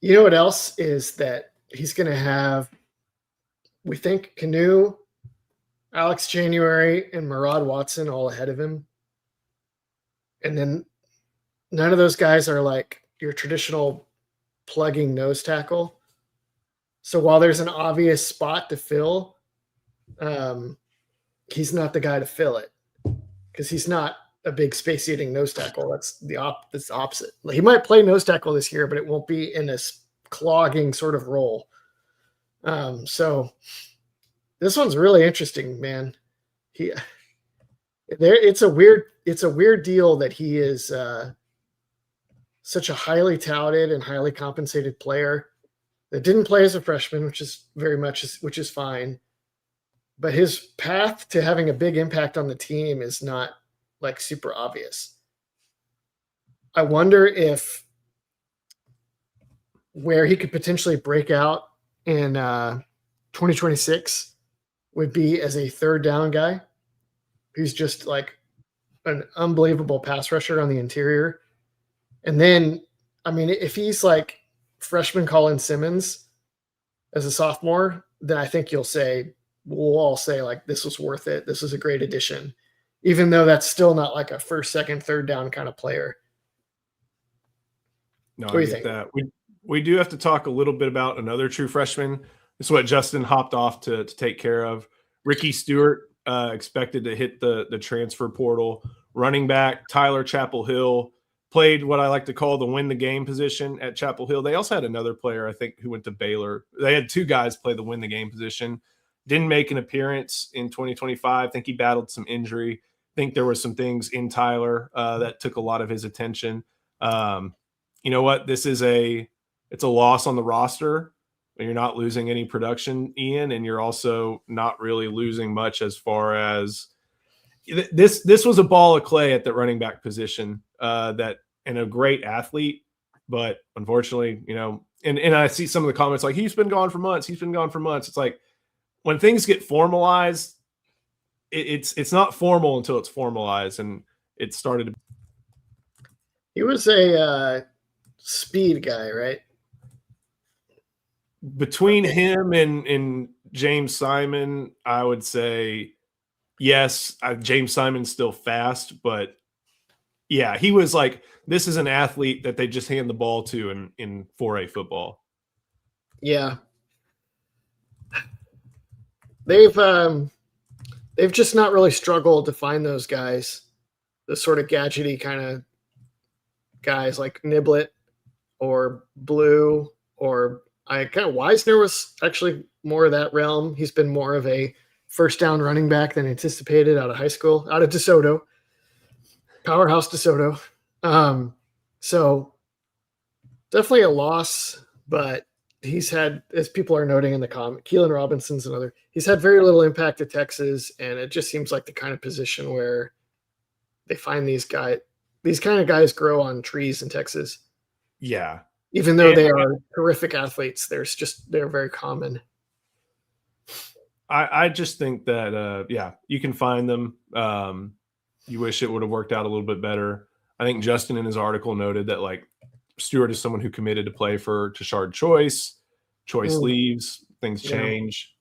You know what else is that he's going to have, we think, Canu, Alex January, and Murad Watson all ahead of him. And then none of those guys are like your traditional plugging nose tackle. So while there's an obvious spot to fill, he's not the guy to fill it because he's not a big space eating nose tackle. That's the opposite. He might play nose tackle this year, but it won't be in this clogging sort of role. So this one's really interesting, man. It's a weird deal that he is such a highly touted and highly compensated player that didn't play as a freshman, which is fine. But his path to having a big impact on the team is not like super obvious. I wonder if where he could potentially break out in 2026 would be as a third down guy who's just like an unbelievable pass rusher on the interior. And then, I mean, if he's like freshman Colin Simmons as a sophomore, then I think we'll all say like, this was worth it. This was a great addition, even though that's still not like a first, second, third down kind of player. No, What do I you get think? that. We do have to talk a little bit about another true freshman. This is what Justin hopped off to take care of. Ricky Stewart expected to hit the transfer portal. Running back Tyler Chapel Hill played what I like to call the win the game position at Chapel Hill. They also had another player, I think, who went to Baylor. They had two guys play the win the game position. Didn't make an appearance in 2025. I think he battled some injury. I think there were some things in Tyler that took a lot of his attention. You know what? It's a loss on the roster. You're not losing any production, Ian, and you're also not really losing much as far as this was a ball of clay at the running back position and a great athlete, but unfortunately, and I see some of the comments like he's been gone for months. It's like when things get formalized, it's not formal until it's formalized, and it started. He was a speed guy, right? Between him and James Simon, I would say yes. James Simon's still fast, but yeah, he was like, this is an athlete that they just hand the ball to in 4A football. Yeah. They've just not really struggled to find those guys, the sort of gadgety kind of guys like Niblet or Blue or Wisner was actually more of that realm. He's been more of a first down running back than anticipated out of high school, out of DeSoto, powerhouse DeSoto. So definitely a loss, but he's had, as people are noting in the comment, Keelan Robinson's another. He's had very little impact at Texas, and it just seems like the kind of position where they find these kind of guys grow on trees in Texas. Yeah. Even though they are terrific athletes, they're very common. I just think that, you can find them. You wish it would have worked out a little bit better. I think Justin in his article noted that like Stewart is someone who committed to play for Tashard Choice. Choice leaves, things change.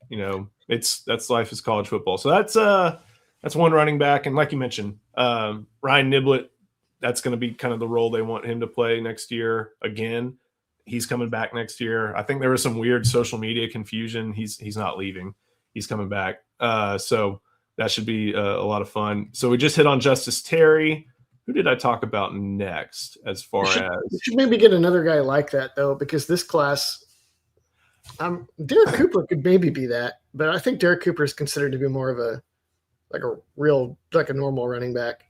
That's life is college football. So that's one running back. And like you mentioned, Ryan Niblet, that's going to be kind of the role they want him to play next year again. He's coming back next year. I think there was some weird social media confusion. He's not leaving. He's coming back. So that should be a lot of fun. So we just hit on Justice Terry. Who did I talk about next as far as? We should maybe get another guy like that, though, because this class, Derek Cooper could maybe be that. But I think Derek Cooper is considered to be more of a normal running back.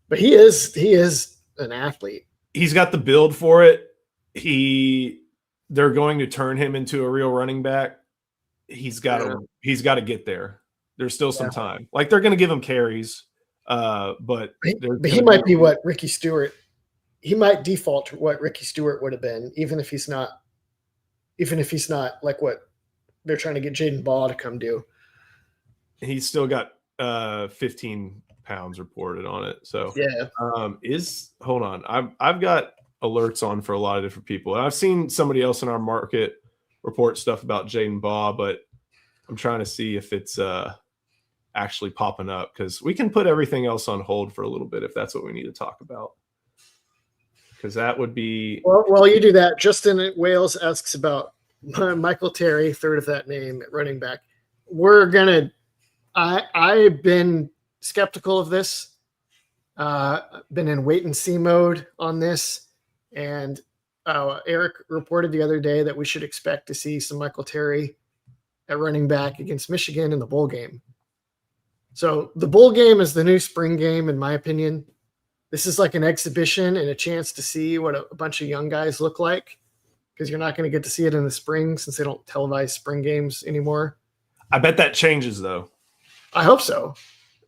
But he is an athlete. He's got the build for it. They're going to turn him into a real running back. He's got to get there. There's still some time. Like they're going to give him carries, but he might be what Ricky Stewart. He might default to what Ricky Stewart would have been, even if he's not like what they're trying to get Jaden Ball to come do. He's still got 15 pounds reported on it. So yeah. Hold on. I've got alerts on for a lot of different people. And I've seen somebody else in our market report stuff about Jaden Baugh, but I'm trying to see if it's actually popping up because we can put everything else on hold for a little bit if that's what we need to talk about. Because that would be well, you do that. Justin at Wales asks about Michael Terry, third of that name at running back. I've been skeptical of this. Been in wait and see mode on this. And Eric reported the other day that we should expect to see some Michael Terry at running back against Michigan in the bowl game. So the bowl game is the new spring game, in my opinion. This is like an exhibition and a chance to see what a bunch of young guys look like because you're not going to get to see it in the spring since they don't televise spring games anymore. I bet that changes, though. I hope so.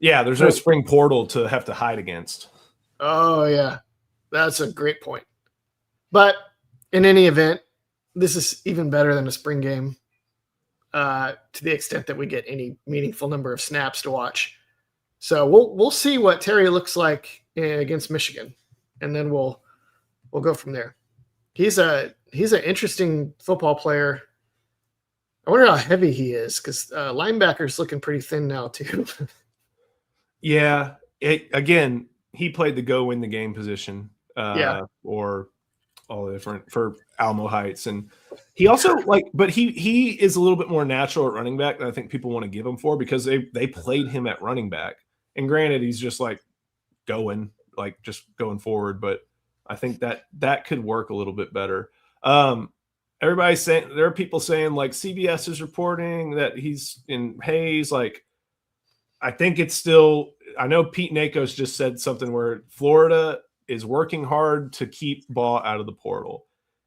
Yeah, there's no spring portal to have to hide against. Oh, yeah. That's a great point. But in any event, this is even better than a spring game to the extent that we get any meaningful number of snaps to watch. So we'll see what Terry looks like against Michigan, and then we'll go from there. He's an interesting football player. I wonder how heavy he is because linebacker's looking pretty thin now too. Yeah. Again, he played the go win the game position. Or all the different for Alamo Heights. And he also but he is a little bit more natural at running back than I think people want to give him for because they played him at running back. And granted, he's just just going forward, but I think that could work a little bit better. Everybody's saying there are people saying like CBS is reporting that he's in Hayes. Like, I think it's still, I know Pete Nakos just said something where Florida is working hard to keep Ball out of the portal.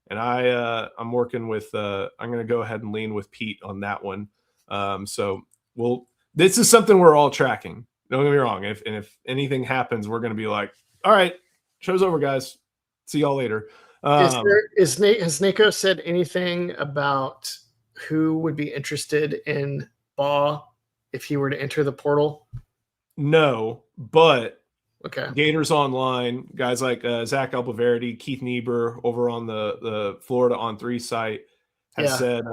And I'm working with, I'm going to go ahead and lean with Pete on that one. This is something we're all tracking. Don't get me wrong. If anything happens, we're going to be like, all right, show's over, guys. See y'all later. Has Nakos said anything about who would be interested in Ball if he were to enter the portal? No, but okay. Gators Online, guys like Zach Albaverdi, Keith Niebuhr over on the Florida on 3 site have said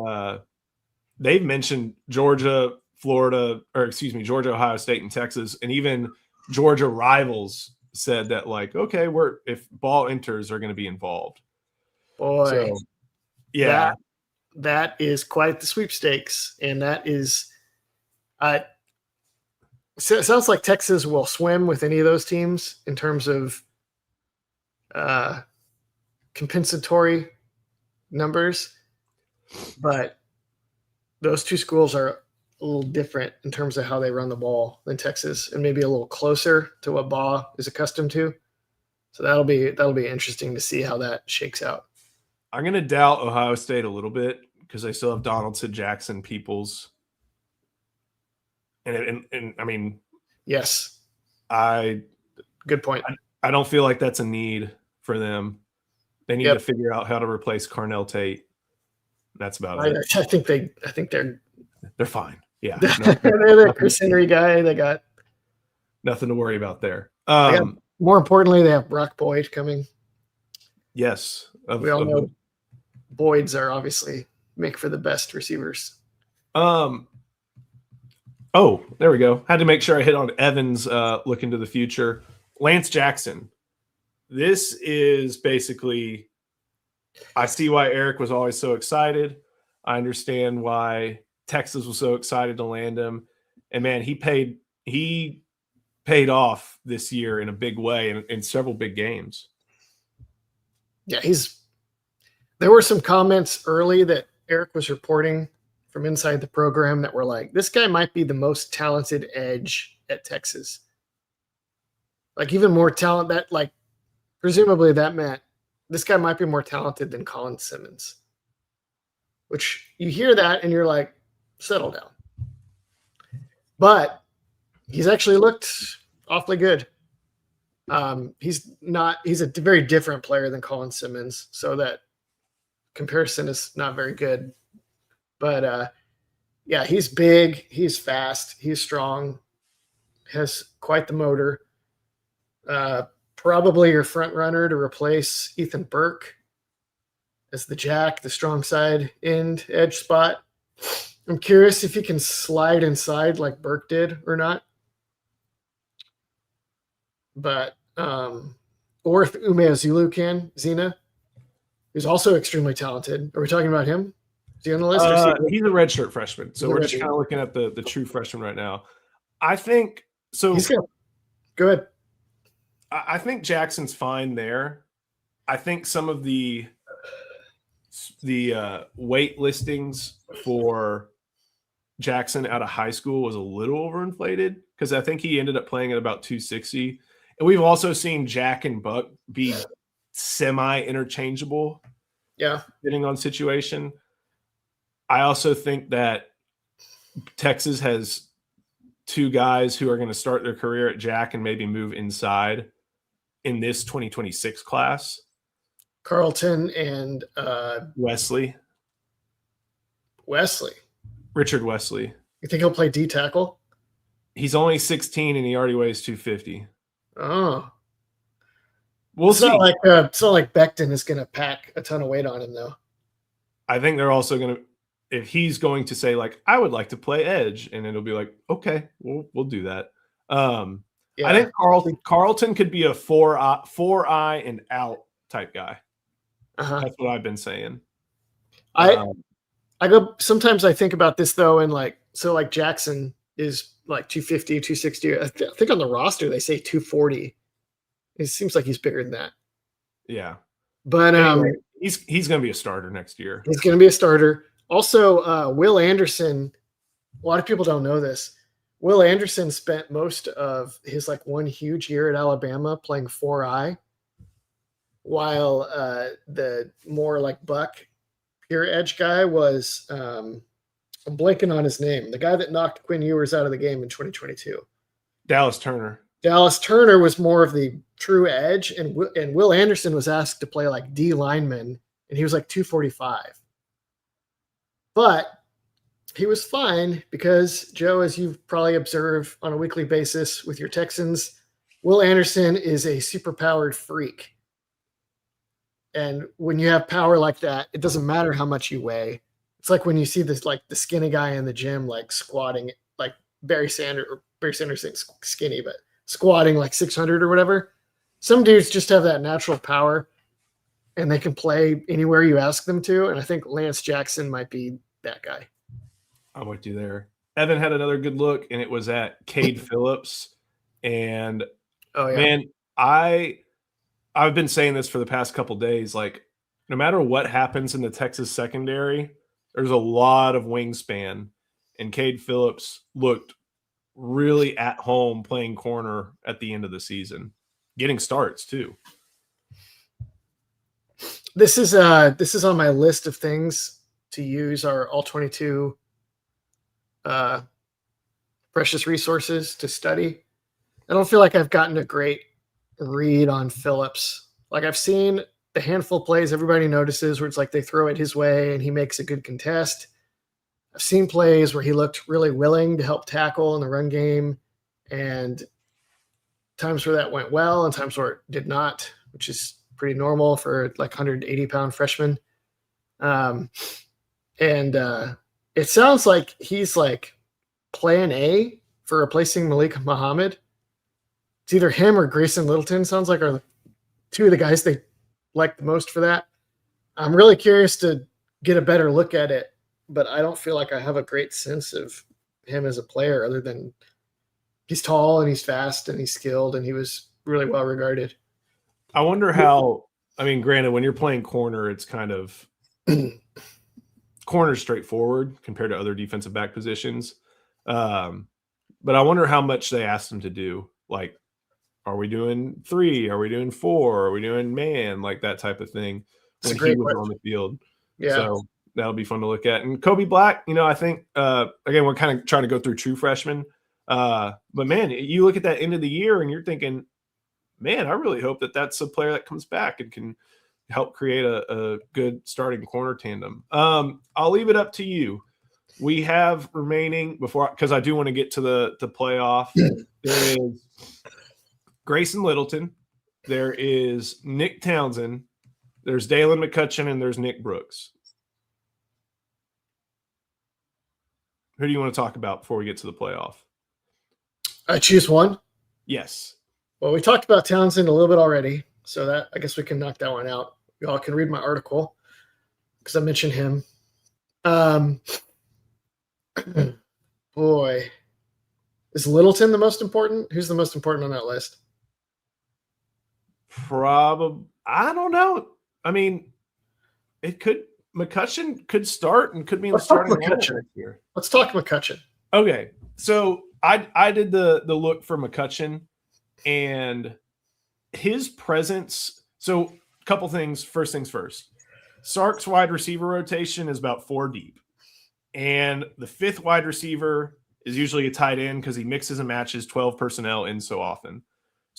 they've mentioned Georgia, Florida, Georgia, Ohio State, and Texas, and even Georgia rivals said that okay, if Ball enters, they're going to be involved. Boy, so, yeah, that is quite the sweepstakes, and that is, it sounds like Texas will swim with any of those teams in terms of compensatory numbers, but those two schools are a little different in terms of how they run the ball than Texas, and maybe a little closer to what Baugh is accustomed to. So that'll be interesting to see how that shakes out. I'm going to doubt Ohio State a little bit because they still have Donaldson, Jackson, Peoples, and I mean, yes, good point. I don't feel like that's a need for them. They need to figure out how to replace Carnell Tate. That's about it. I think they're fine. Yeah, they're the Chris Henry guy. They got nothing to worry about there. More importantly, they have Brock Boyd coming. Yes, we all know Boyds are obviously make for the best receivers. Oh, there we go. Had to make sure I hit on Evans. Look into the future. Lance Jackson. This is basically. I see why Eric was always so excited. I understand why Texas was so excited to land him, and man, he paid off this year in a big way in several big games. Yeah, there were some comments early that Eric was reporting from inside the program that were like, this guy might be the most talented edge at Texas. Like even more talent that presumably that meant this guy might be more talented than Colin Simmons, which you hear that and you're like, settle down. But he's actually looked awfully good. He's a very different player than Colin Simmons, so that comparison is not very good. But yeah, he's big, he's fast, he's strong, has quite the motor. Probably your front runner to replace Ethan Burke as the strong side end edge spot. I'm curious if he can slide inside like Burke did or not. But or if Ume Azulu can, Zena, who's also extremely talented. Are we talking about him? Is he on the list? He's a redshirt freshman, so we're just kind of looking at the true freshman right now. I think so. Go ahead. I think Jackson's fine there. I think some of the weight listings for Jackson out of high school was a little overinflated because I think he ended up playing at about 260. And we've also seen Jack and Buck be semi-interchangeable. Yeah. Depending on situation. I also think that Texas has two guys who are going to start their career at Jack and maybe move inside. in this 2026 class. Carlton and Wesley. Richard Wesley. You think he'll play D tackle? He's only 16 and he already weighs 250. Oh, We'll it's see. It's not like Becton is going to pack a ton of weight on him, though. I think they're also going to, if he's going to say like, I would like to play edge, and it'll be like, okay, we'll do that. Yeah. I think Carlton could be a four eye and out type guy. Uh-huh. That's what I've been saying. Sometimes I think about this though, and like Jackson is like 250, 260. I think on the roster they say 240. It seems like he's bigger than that. Yeah. But anyway, he's going to be a starter next year. He's going to be a starter. Also, Will Anderson, a lot of people don't know this. Will Anderson spent most of his like one huge year at Alabama playing 4-eye, while the more like buck pure edge guy was I'm blanking on his name. The guy that knocked Quinn Ewers out of the game in 2022. Dallas Turner. Dallas Turner was more of the true edge, and Will Anderson was asked to play like D lineman, and he was like 245. But he was fine because, Joe, as you've probably observed on a weekly basis with your Texans, Will Anderson is a super-powered freak. And when you have power like that, it doesn't matter how much you weigh. It's like when you see this, like the skinny guy in the gym, like squatting, like Barry Sanders ain't skinny, but squatting like 600 or whatever. Some dudes just have that natural power, and they can play anywhere you ask them to. And I think Lance Jackson might be that guy. I'm with you there. Evan had another good look, and it was at Cade Phillips. And man, I've been saying this for the past couple days. Like, no matter what happens in the Texas secondary, there's a lot of wingspan, and Cade Phillips looked really at home playing corner at the end of the season, getting starts too. This is on my list of things to use our all 22 precious resources to study. I don't feel like I've gotten a great read on Phillips. Like, I've seen the handful of plays everybody notices where it's like they throw it his way and he makes a good contest. I've seen plays where he looked really willing to help tackle in the run game, and times where that went well and times where it did not, which is pretty normal for like 180-pound freshman. It sounds like he's like plan A for replacing Malik Muhammad. It's either him or Grayson Littleton. Sounds like are two of the guys they like the most for that. I'm really curious to get a better look at it, but I don't feel like I have a great sense of him as a player other than he's tall and he's fast and he's skilled and he was really well regarded. I wonder how, I mean, granted, when you're playing corner, it's kind of corner straightforward compared to other defensive back positions. But I wonder how much they asked him to do. Like, are we doing 3? Are we doing 4? Are we doing man? Like that type of thing when he was on the field. Yeah. So that'll be fun to look at. And Kobe Black, I think, again, we're kind of trying to go through true freshmen. But man, you look at that end of the year and you're thinking, man, I really hope that that's a player that comes back and can help create a good starting corner tandem. I'll leave it up to you. We have remaining because I do want to get to the playoff. There is Grayson Littleton. There is Nick Townsend. There's Dalen McCutcheon, and there's Nick Brooks. Who do you want to talk about before we get to the playoff? I choose one. Yes. Well, we talked about Townsend a little bit already, so that I guess we can knock that one out. Y'all can read my article because I mentioned him. Boy, is Littleton the most important? Who's the most important on that list? Probably, I don't know. I mean, McCutcheon could start and could be in the starting lineup next year. Let's talk McCutcheon. Okay, so I did the look for McCutcheon and his presence. So a couple things. First things first. Sark's wide receiver rotation is about 4 deep. And the 5th wide receiver is usually a tight end because he mixes and matches 12 personnel in so often.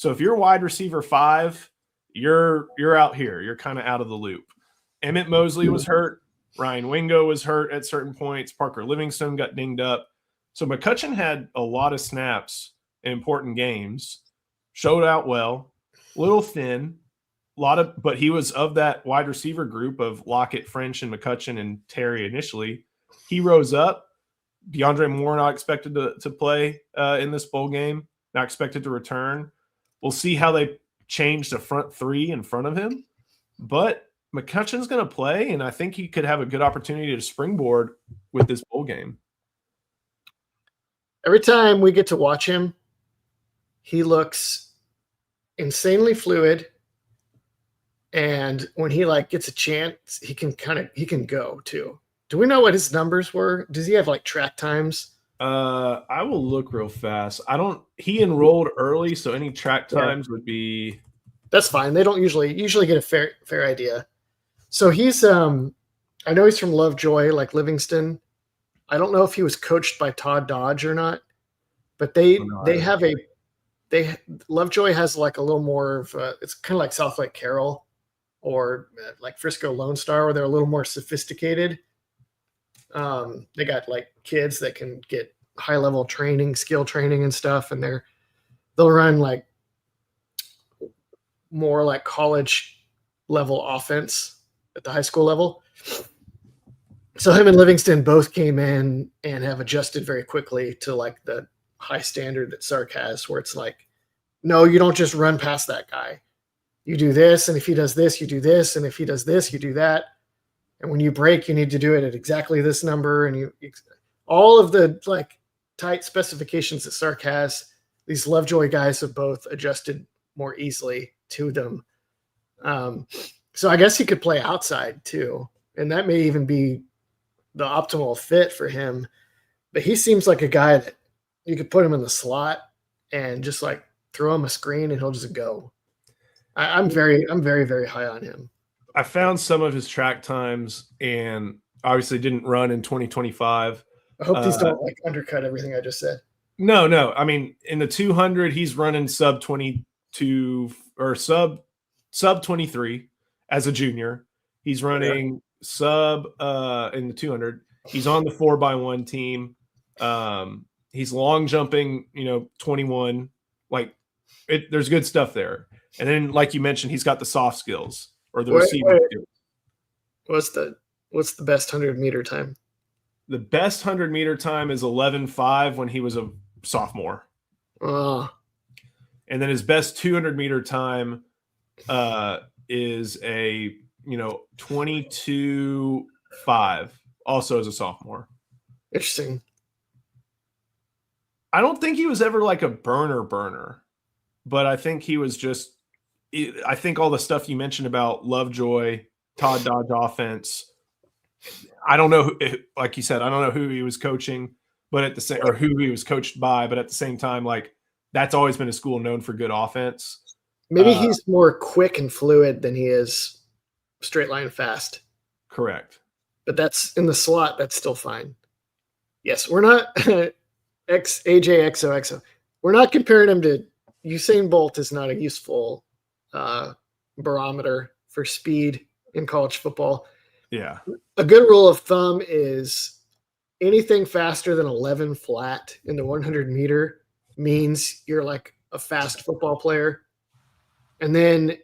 So if you're wide receiver 5, you're out here. You're kind of out of the loop. Emmett Mosley was hurt. Ryan Wingo was hurt at certain points. Parker Livingston got dinged up. So McCutcheon had a lot of snaps in important games, showed out well, little thin, but he was of that wide receiver group of Lockett, French, and McCutcheon and Terry initially. He rose up. DeAndre Moore not expected to play in this bowl game, not expected to return. We'll see how they change the front 3 in front of him. But McCutcheon's going to play, and I think he could have a good opportunity to springboard with this bowl game. Every time we get to watch him, he looks insanely fluid. And when he gets a chance, he can go too. Do we know what his numbers were? Does he have track times? I will look real fast. He enrolled early, so any track times would be. That's fine. They don't usually get a fair idea. So he's I know he's from Lovejoy, like Livingston. I don't know if he was coached by Todd Dodge or not, but Lovejoy has a little more of it's kind of like South Lake Carroll or like Frisco Lone Star, where they're a little more sophisticated. They got kids that can get high level training, skill training and stuff. And they'll run more college level offense at the high school level. So him and Livingston both came in and have adjusted very quickly to the high standard that Sark has, where it's no, you don't just run past that guy. You do this. And if he does this, you do this. And if he does this, you do that. And when you break, you need to do it at exactly this number. And all of the tight specifications that Sark has, these Lovejoy guys have both adjusted more easily to them. So I guess he could play outside too. And that may even be the optimal fit for him. But he seems like a guy that you could put him in the slot and just throw him a screen and he'll just go. I'm very, very high on him. I found some of his track times and obviously didn't run in 2025. I hope these don't undercut everything I just said. No. I mean, in the 200, he's running sub 22 or sub 23 as a junior. He's running sub in the 200. He's on the 4x1 team. He's long jumping, 21. There's good stuff there. And then, like you mentioned, he's got the soft skills or the receiving skills. What's the best 100-meter time? The best 100-meter time is 11.5 when he was a sophomore. Oh. And then his best 200-meter time is a 22.5, also as a sophomore. Interesting. I don't think he was ever a burner, but I think he was just. I think all the stuff you mentioned about Lovejoy, Todd Dodge offense. I don't know, like you said, I don't know who he was coaching, but at the same or who he was coached by, but at the same time, that's always been a school known for good offense. Maybe he's more quick and fluid than he is straight line fast. Correct. But that's in the slot. That's still fine. Yes, we're not AJXOXO. We're not comparing him to Usain Bolt. Is not a useful barometer for speed in college football. Yeah. A good rule of thumb is anything faster than 11 flat in the 100-meter means you're a fast football player. And then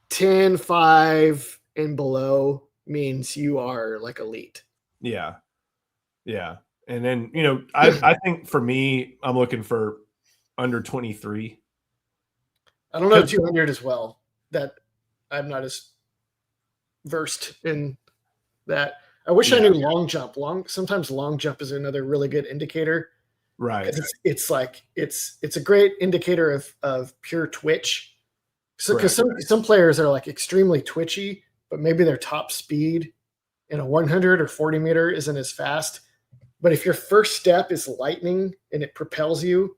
10.5 and below means you are elite. Yeah. Yeah. And then, I think for me, I'm looking for under 23. I don't know 200 as well. That I'm not as versed in that. I wish I knew long jump. Sometimes long jump is another really good indicator. Right. It's a great indicator of pure twitch. So because some players are extremely twitchy, but maybe their top speed in a 100 or 40 meter isn't as fast. But if your first step is lightning and it propels you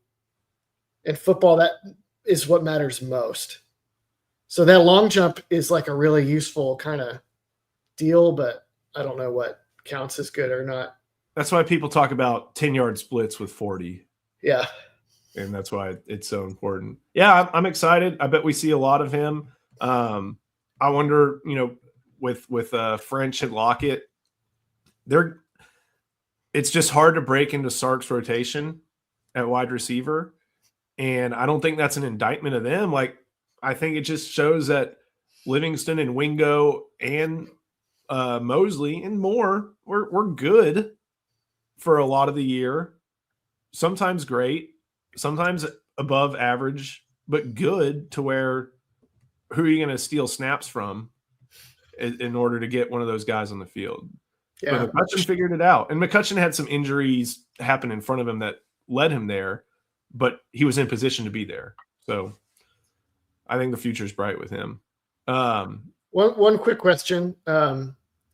in football, that is what matters most. So that long jump is a really useful kind of deal, but I don't know what counts as good or not. That's why people talk about 10-yard splits with 40. Yeah. and that's why it's so important. Yeah, I'm excited. I bet we see a lot of him. I wonder, with French and Lockett, it's just hard to break into Sark's rotation at wide receiver, and I don't think that's an indictment of them. Like, I think it just shows that Livingston and Wingo and Mosley and more, we're good for a lot of the year. Sometimes great, sometimes above average, but good to where who are you going to steal snaps from in order to get one of those guys on the field? Yeah, but McCutcheon figured it out. And McCutcheon had some injuries happen in front of him that led him there, but he was in position to be there. So I think the future is bright with him. One quick question.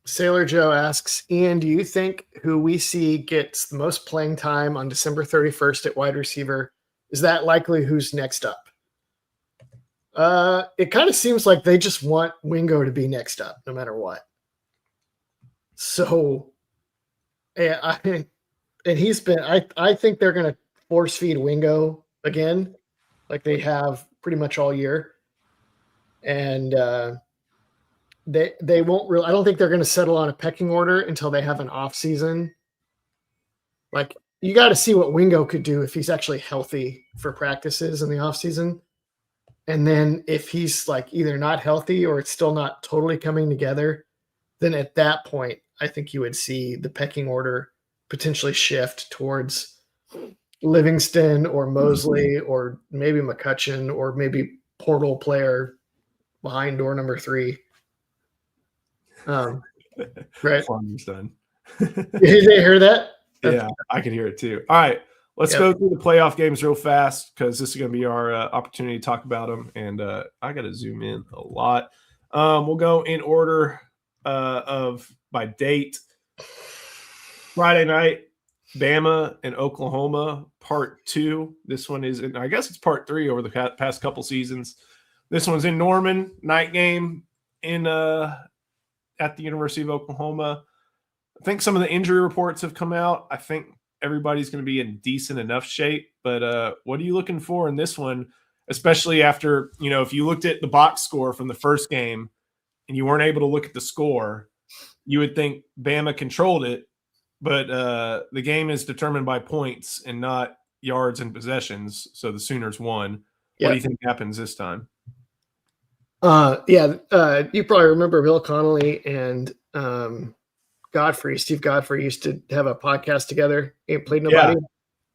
Sailor Joe asks, Ian, do you think who we see gets the most playing time on December 31st at wide receiver? Is that likely who's next up? It kind of seems like they just want Wingo to be next up no matter what. So, I think they're going to force feed Wingo again, like they have pretty much all year. And they won't really, I don't think they're going to settle on a pecking order until they have an off season. Like, you got to see what Wingo could do if he's actually healthy for practices in the off season. And then if he's like either not healthy or it's still not totally coming together, then at that point, I think you would see the pecking order potentially shift towards Livingston or Mosley or maybe McCutcheon or maybe portal player behind door number 3. Right. Farming's done. Did they hear that? Yeah, I can hear it too. All right. Let's go through the playoff games real fast because this is going to be our opportunity to talk about them. And I got to zoom in a lot. We'll go in order by date. Friday night, Bama and Oklahoma, part 2. This one is, I guess it's part 3 over the past couple seasons. This one's in Norman, night game in at the University of Oklahoma. I think some of the injury reports have come out. I think everybody's going to be in decent enough shape, but what are you looking for in this one, especially after, if you looked at the box score from the first game and you weren't able to look at the score, you would think Bama controlled it, but the game is determined by points and not yards and possessions, so the Sooners won. What do you think happens this time? You probably remember Bill Connolly and Steve Godfrey used to have a podcast together. Ain't Played Nobody,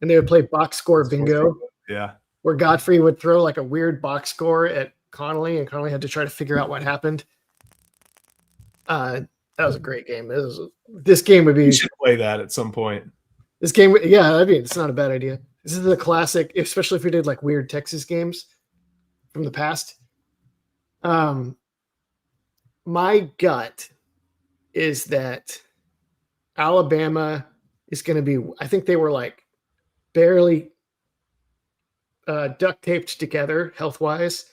and they would play box score bingo. Yeah, where Godfrey would throw like a weird box score at Connolly, and Connolly had to try to figure out what happened. That was a great game. This game would be. You should play that at some point. This game, it's not a bad idea. This is the classic, especially if we did like weird Texas games from the past. My gut is that Alabama is going to be, I think they were like barely duct taped together health-wise,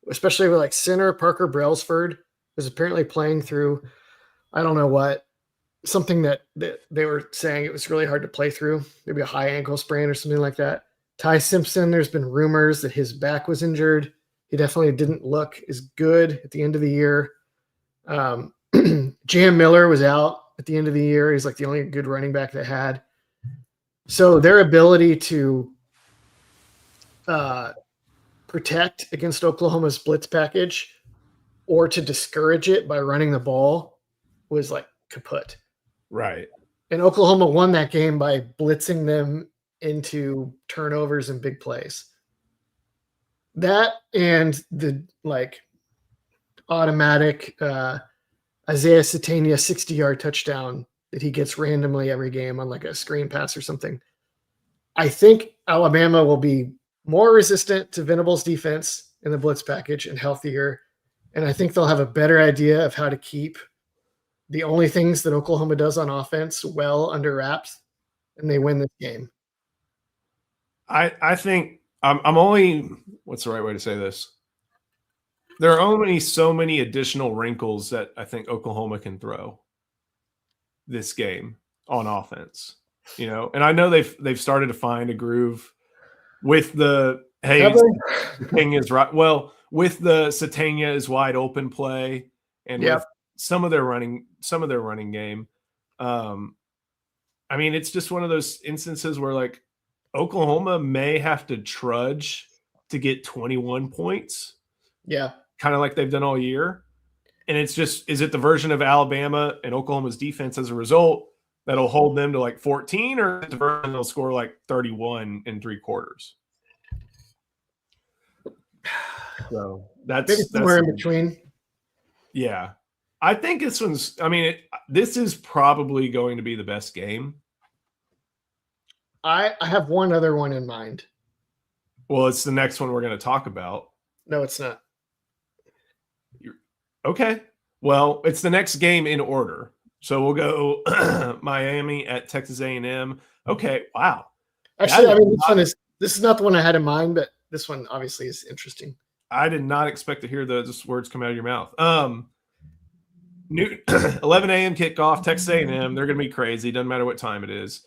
especially with like center Parker Brailsford was apparently playing through, I don't know what, something that they were saying it was really hard to play through, maybe a high ankle sprain or something like that. Ty Simpson, there's been rumors that his back was injured. He definitely didn't look as good at the end of the year. Jam Miller was out at the end of the year. He's like the only good running back they had. So their ability to protect against Oklahoma's blitz package or to discourage it by running the ball was like kaput. Right. And Oklahoma won that game by blitzing them into turnovers and big plays. That and the like automatic Isaiah Satania 60-yard touchdown that he gets randomly every game on like a screen pass or something. I think Alabama will be more resistant to Venables' defense in the blitz package and healthier. And I think they'll have a better idea of how to keep the only things that Oklahoma does on offense well under wraps, and they win this game. I think I'm only, what's the right way to say this? There are only so many additional wrinkles that I think Oklahoma can throw this game on offense, and I know they've started to find a groove with the Have they? Satania is right. Well, with the Satania is wide open play, and Yep. with some of their running game. I mean, it's just one of those instances where like Oklahoma may have to trudge to get 21 points, Yeah. kind of like they've done all year. And it's just, is it the version of Alabama and Oklahoma's defense as a result that'll hold them to like 14, or is it the version they'll score like 31 in 3 quarters? So Maybe somewhere in between. Yeah. I think this one's, I mean, this is probably going to be the best game. I have one other one in mind. Well, it's the next one we're going to talk about. No, it's not. Okay. Well, it's the next game in order. So we'll go Miami at Texas A&M. Okay. Wow. Actually, I mean, this is not the one I had in mind, but this one obviously is interesting. I did not expect to hear those words come out of your mouth. 11 a.m. kickoff, Texas A&M. They're going to be crazy. Doesn't matter what time it is.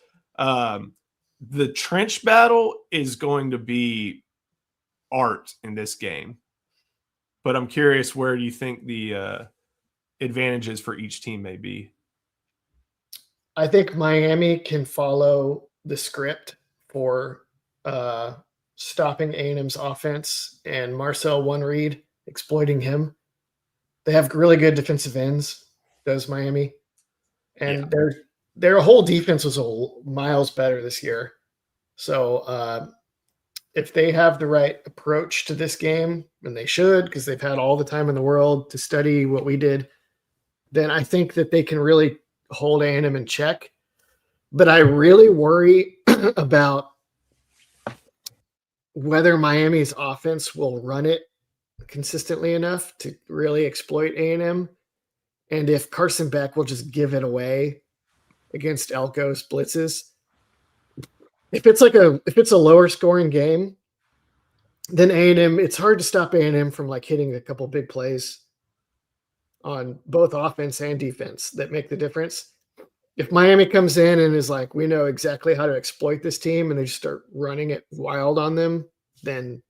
The trench battle is going to be art in this game. But I'm curious, where do you think the advantages for each team may be? I think Miami can follow the script for stopping A&M's offense and Marcel One-Reed exploiting him. They have really good defensive ends, does Miami. And their whole defense was miles better this year. So if they have the right approach to this game, and they should, because they've had all the time in the world to study what we did, then I think that they can really hold A&M in check. But I really worry about whether Miami's offense will run it consistently enough to really exploit A&M, and if Carson Beck will just give it away against Elko's blitzes. If it's a lower scoring game, then A&M, it's hard to stop A&M from like hitting a couple big plays on both offense and defense that make the difference. If Miami comes in and is like, we know exactly how to exploit this team, and they just start running it wild on them, then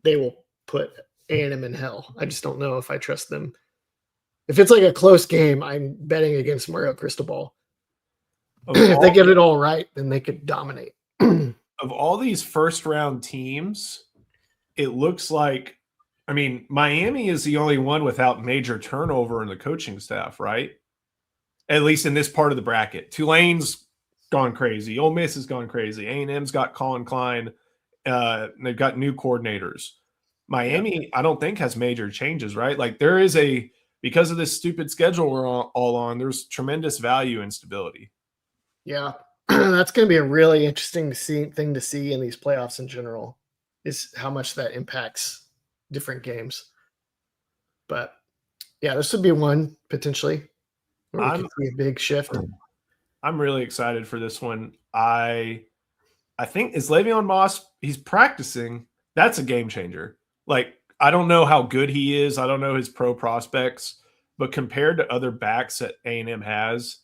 they will put A&M in hell. I just don't know if I trust them. If it's like a close game, I'm betting against Mario Cristobal. If they get it all right, then they could dominate. Of all these first round teams, it looks like, I mean, Miami is the only one without major turnover in the coaching staff, right? At least in this part of the bracket. Tulane's gone crazy. Ole Miss has gone crazy. A&M's got Colin Klein. They've got new coordinators. Miami, I don't think, has major changes, right? Like there is because of this stupid schedule we're all on, there's tremendous value in stability. Yeah, that's going to be a really interesting thing to see in these playoffs in general, is how much that impacts different games. But yeah, this would be one potentially where we could see a big shift. I'm really excited for this one. I think is Le'Veon Moss. He's practicing. That's a game changer. Like, I don't know how good he is. I don't know his pro prospects, but compared to other backs that A&M has,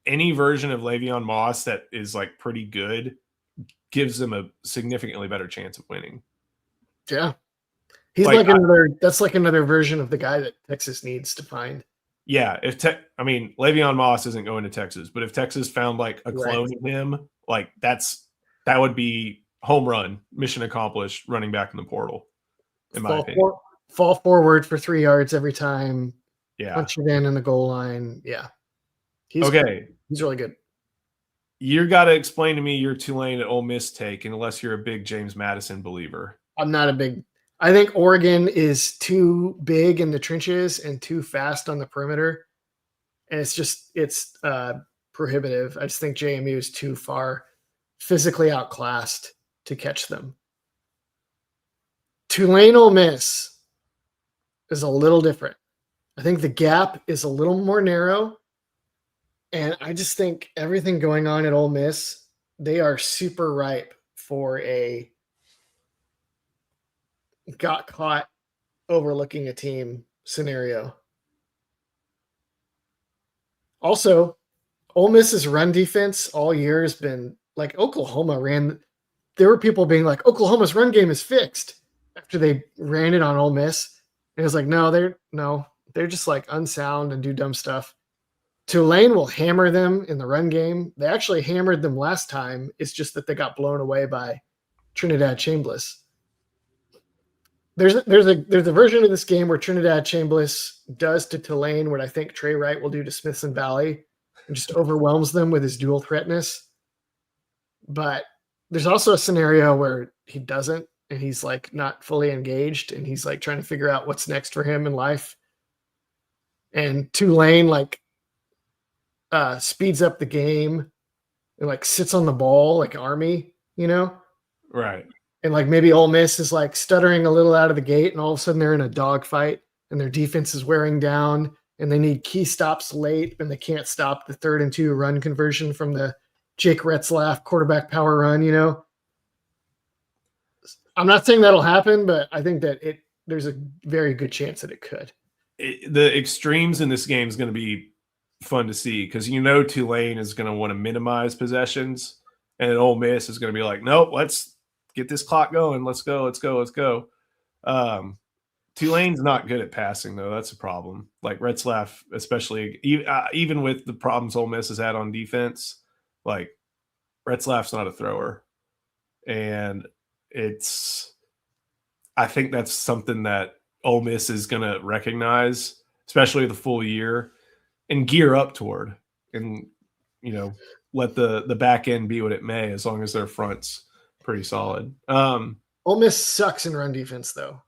any version of Le'Veon Moss that is like pretty good gives them a significantly better chance of winning. Yeah. He's that's like another version of the guy that Texas needs to find. Yeah. Le'Veon Moss isn't going to Texas, but if Texas found like a clone of him, like that would be home run, mission accomplished, running back in the portal, in my opinion. Fall forward for 3 yards every time. Yeah. Punch it in the goal line. Yeah. He's really good. You got to explain to me your Tulane at Ole Miss take, unless you're a big James Madison believer. I'm not a big. I think Oregon is too big in the trenches and too fast on the perimeter, and it's prohibitive. I just think JMU is too far physically outclassed to catch them. Tulane Ole Miss is a little different. I think the gap is a little more narrow. And I just think everything going on at Ole Miss, they are super ripe for a got caught overlooking a team scenario. Also, Ole Miss's run defense all year has been like Oklahoma ran there were people being like, Oklahoma's run game is fixed after they ran it on Ole Miss. And it was like, no, they're just like unsound and do dumb stuff. Tulane will hammer them in the run game. They actually hammered them last time. It's just that they got blown away by Trinidad Chambliss. There's a version of this game where Trinidad Chambliss does to Tulane what I think Trey Wright will do to Smithson Valley and just overwhelms them with his dual threatness. But there's also a scenario where he doesn't, and he's like not fully engaged, and he's like trying to figure out what's next for him in life. And Tulane like speeds up the game and like sits on the ball like Army, you know? Right. And like maybe Ole Miss is like stuttering a little out of the gate, and all of a sudden they're in a dogfight and their defense is wearing down and they need key stops late, and they can't stop the 3rd and 2 run conversion from the Jake Retzlaff quarterback power run, you know? I'm not saying that'll happen, but I think that there's a very good chance that it could. The extremes in this game is going to be fun to see because Tulane is going to want to minimize possessions, and Ole Miss is going to be like, nope, let's get this clock going. Let's go. Tulane's not good at passing, though. That's a problem. Like Retzlaff, especially, even with the problems Ole Miss has had on defense, like Retzlaff's not a thrower. And I think that's something that Ole Miss is going to recognize, especially the full year, and gear up toward, and let the back end be what it may, as long as their front's pretty solid. Ole Miss sucks in run defense, though.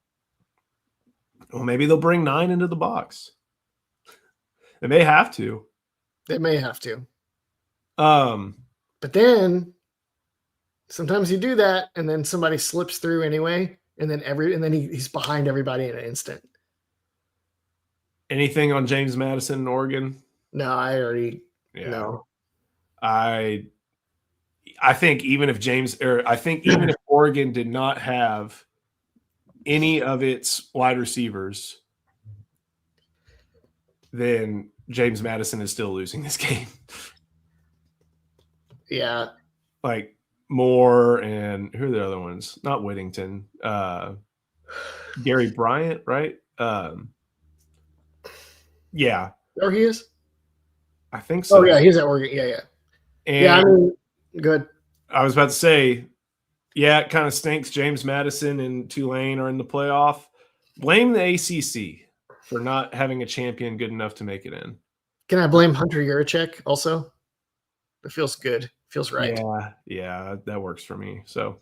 Well, maybe they'll bring 9 into the box. They may have to. But then sometimes you do that, and then somebody slips through anyway, and then he's behind everybody in an instant. Anything on James Madison in Oregon? No, no. I think even if even if Oregon did not have any of its wide receivers, then James Madison is still losing this game. Yeah. Like Moore and who are the other ones? Not Whittington. Gary Bryant, right? Yeah. Oh, he is? I think so. Oh, yeah, he's at Oregon. Yeah. And good. I was about to say, yeah, it kind of stinks. James Madison and Tulane are in the playoff. Blame the ACC for not having a champion good enough to make it in. Can I blame Hunter Yurachek also? It feels good. Feels right. Yeah, that works for me. So,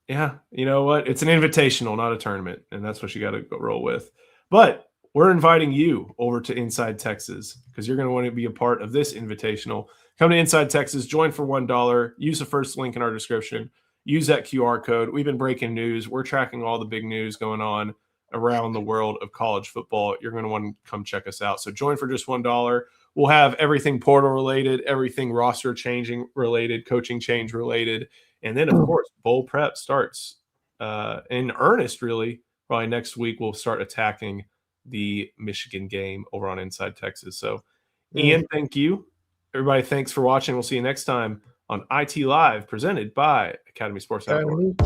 yeah, you know what? It's an invitational, not a tournament, and that's what you got to roll with. But we're inviting you over to Inside Texas because you're going to want to be a part of this invitational. Come to Inside Texas, join for $1. Use the first link in our description. Use that QR code. We've been breaking news. We're tracking all the big news going on around the world of college football. You're going to want to come check us out. So join for just $1. We'll have everything portal related, everything roster changing related, coaching change related. And then, of course, bowl prep starts in earnest, really. Probably next week we'll start attacking the Michigan game over on Inside Texas. So, Ian, thank you. Everybody, thanks for watching. We'll see you next time on IT Live, presented by Academy Sports Outdoors.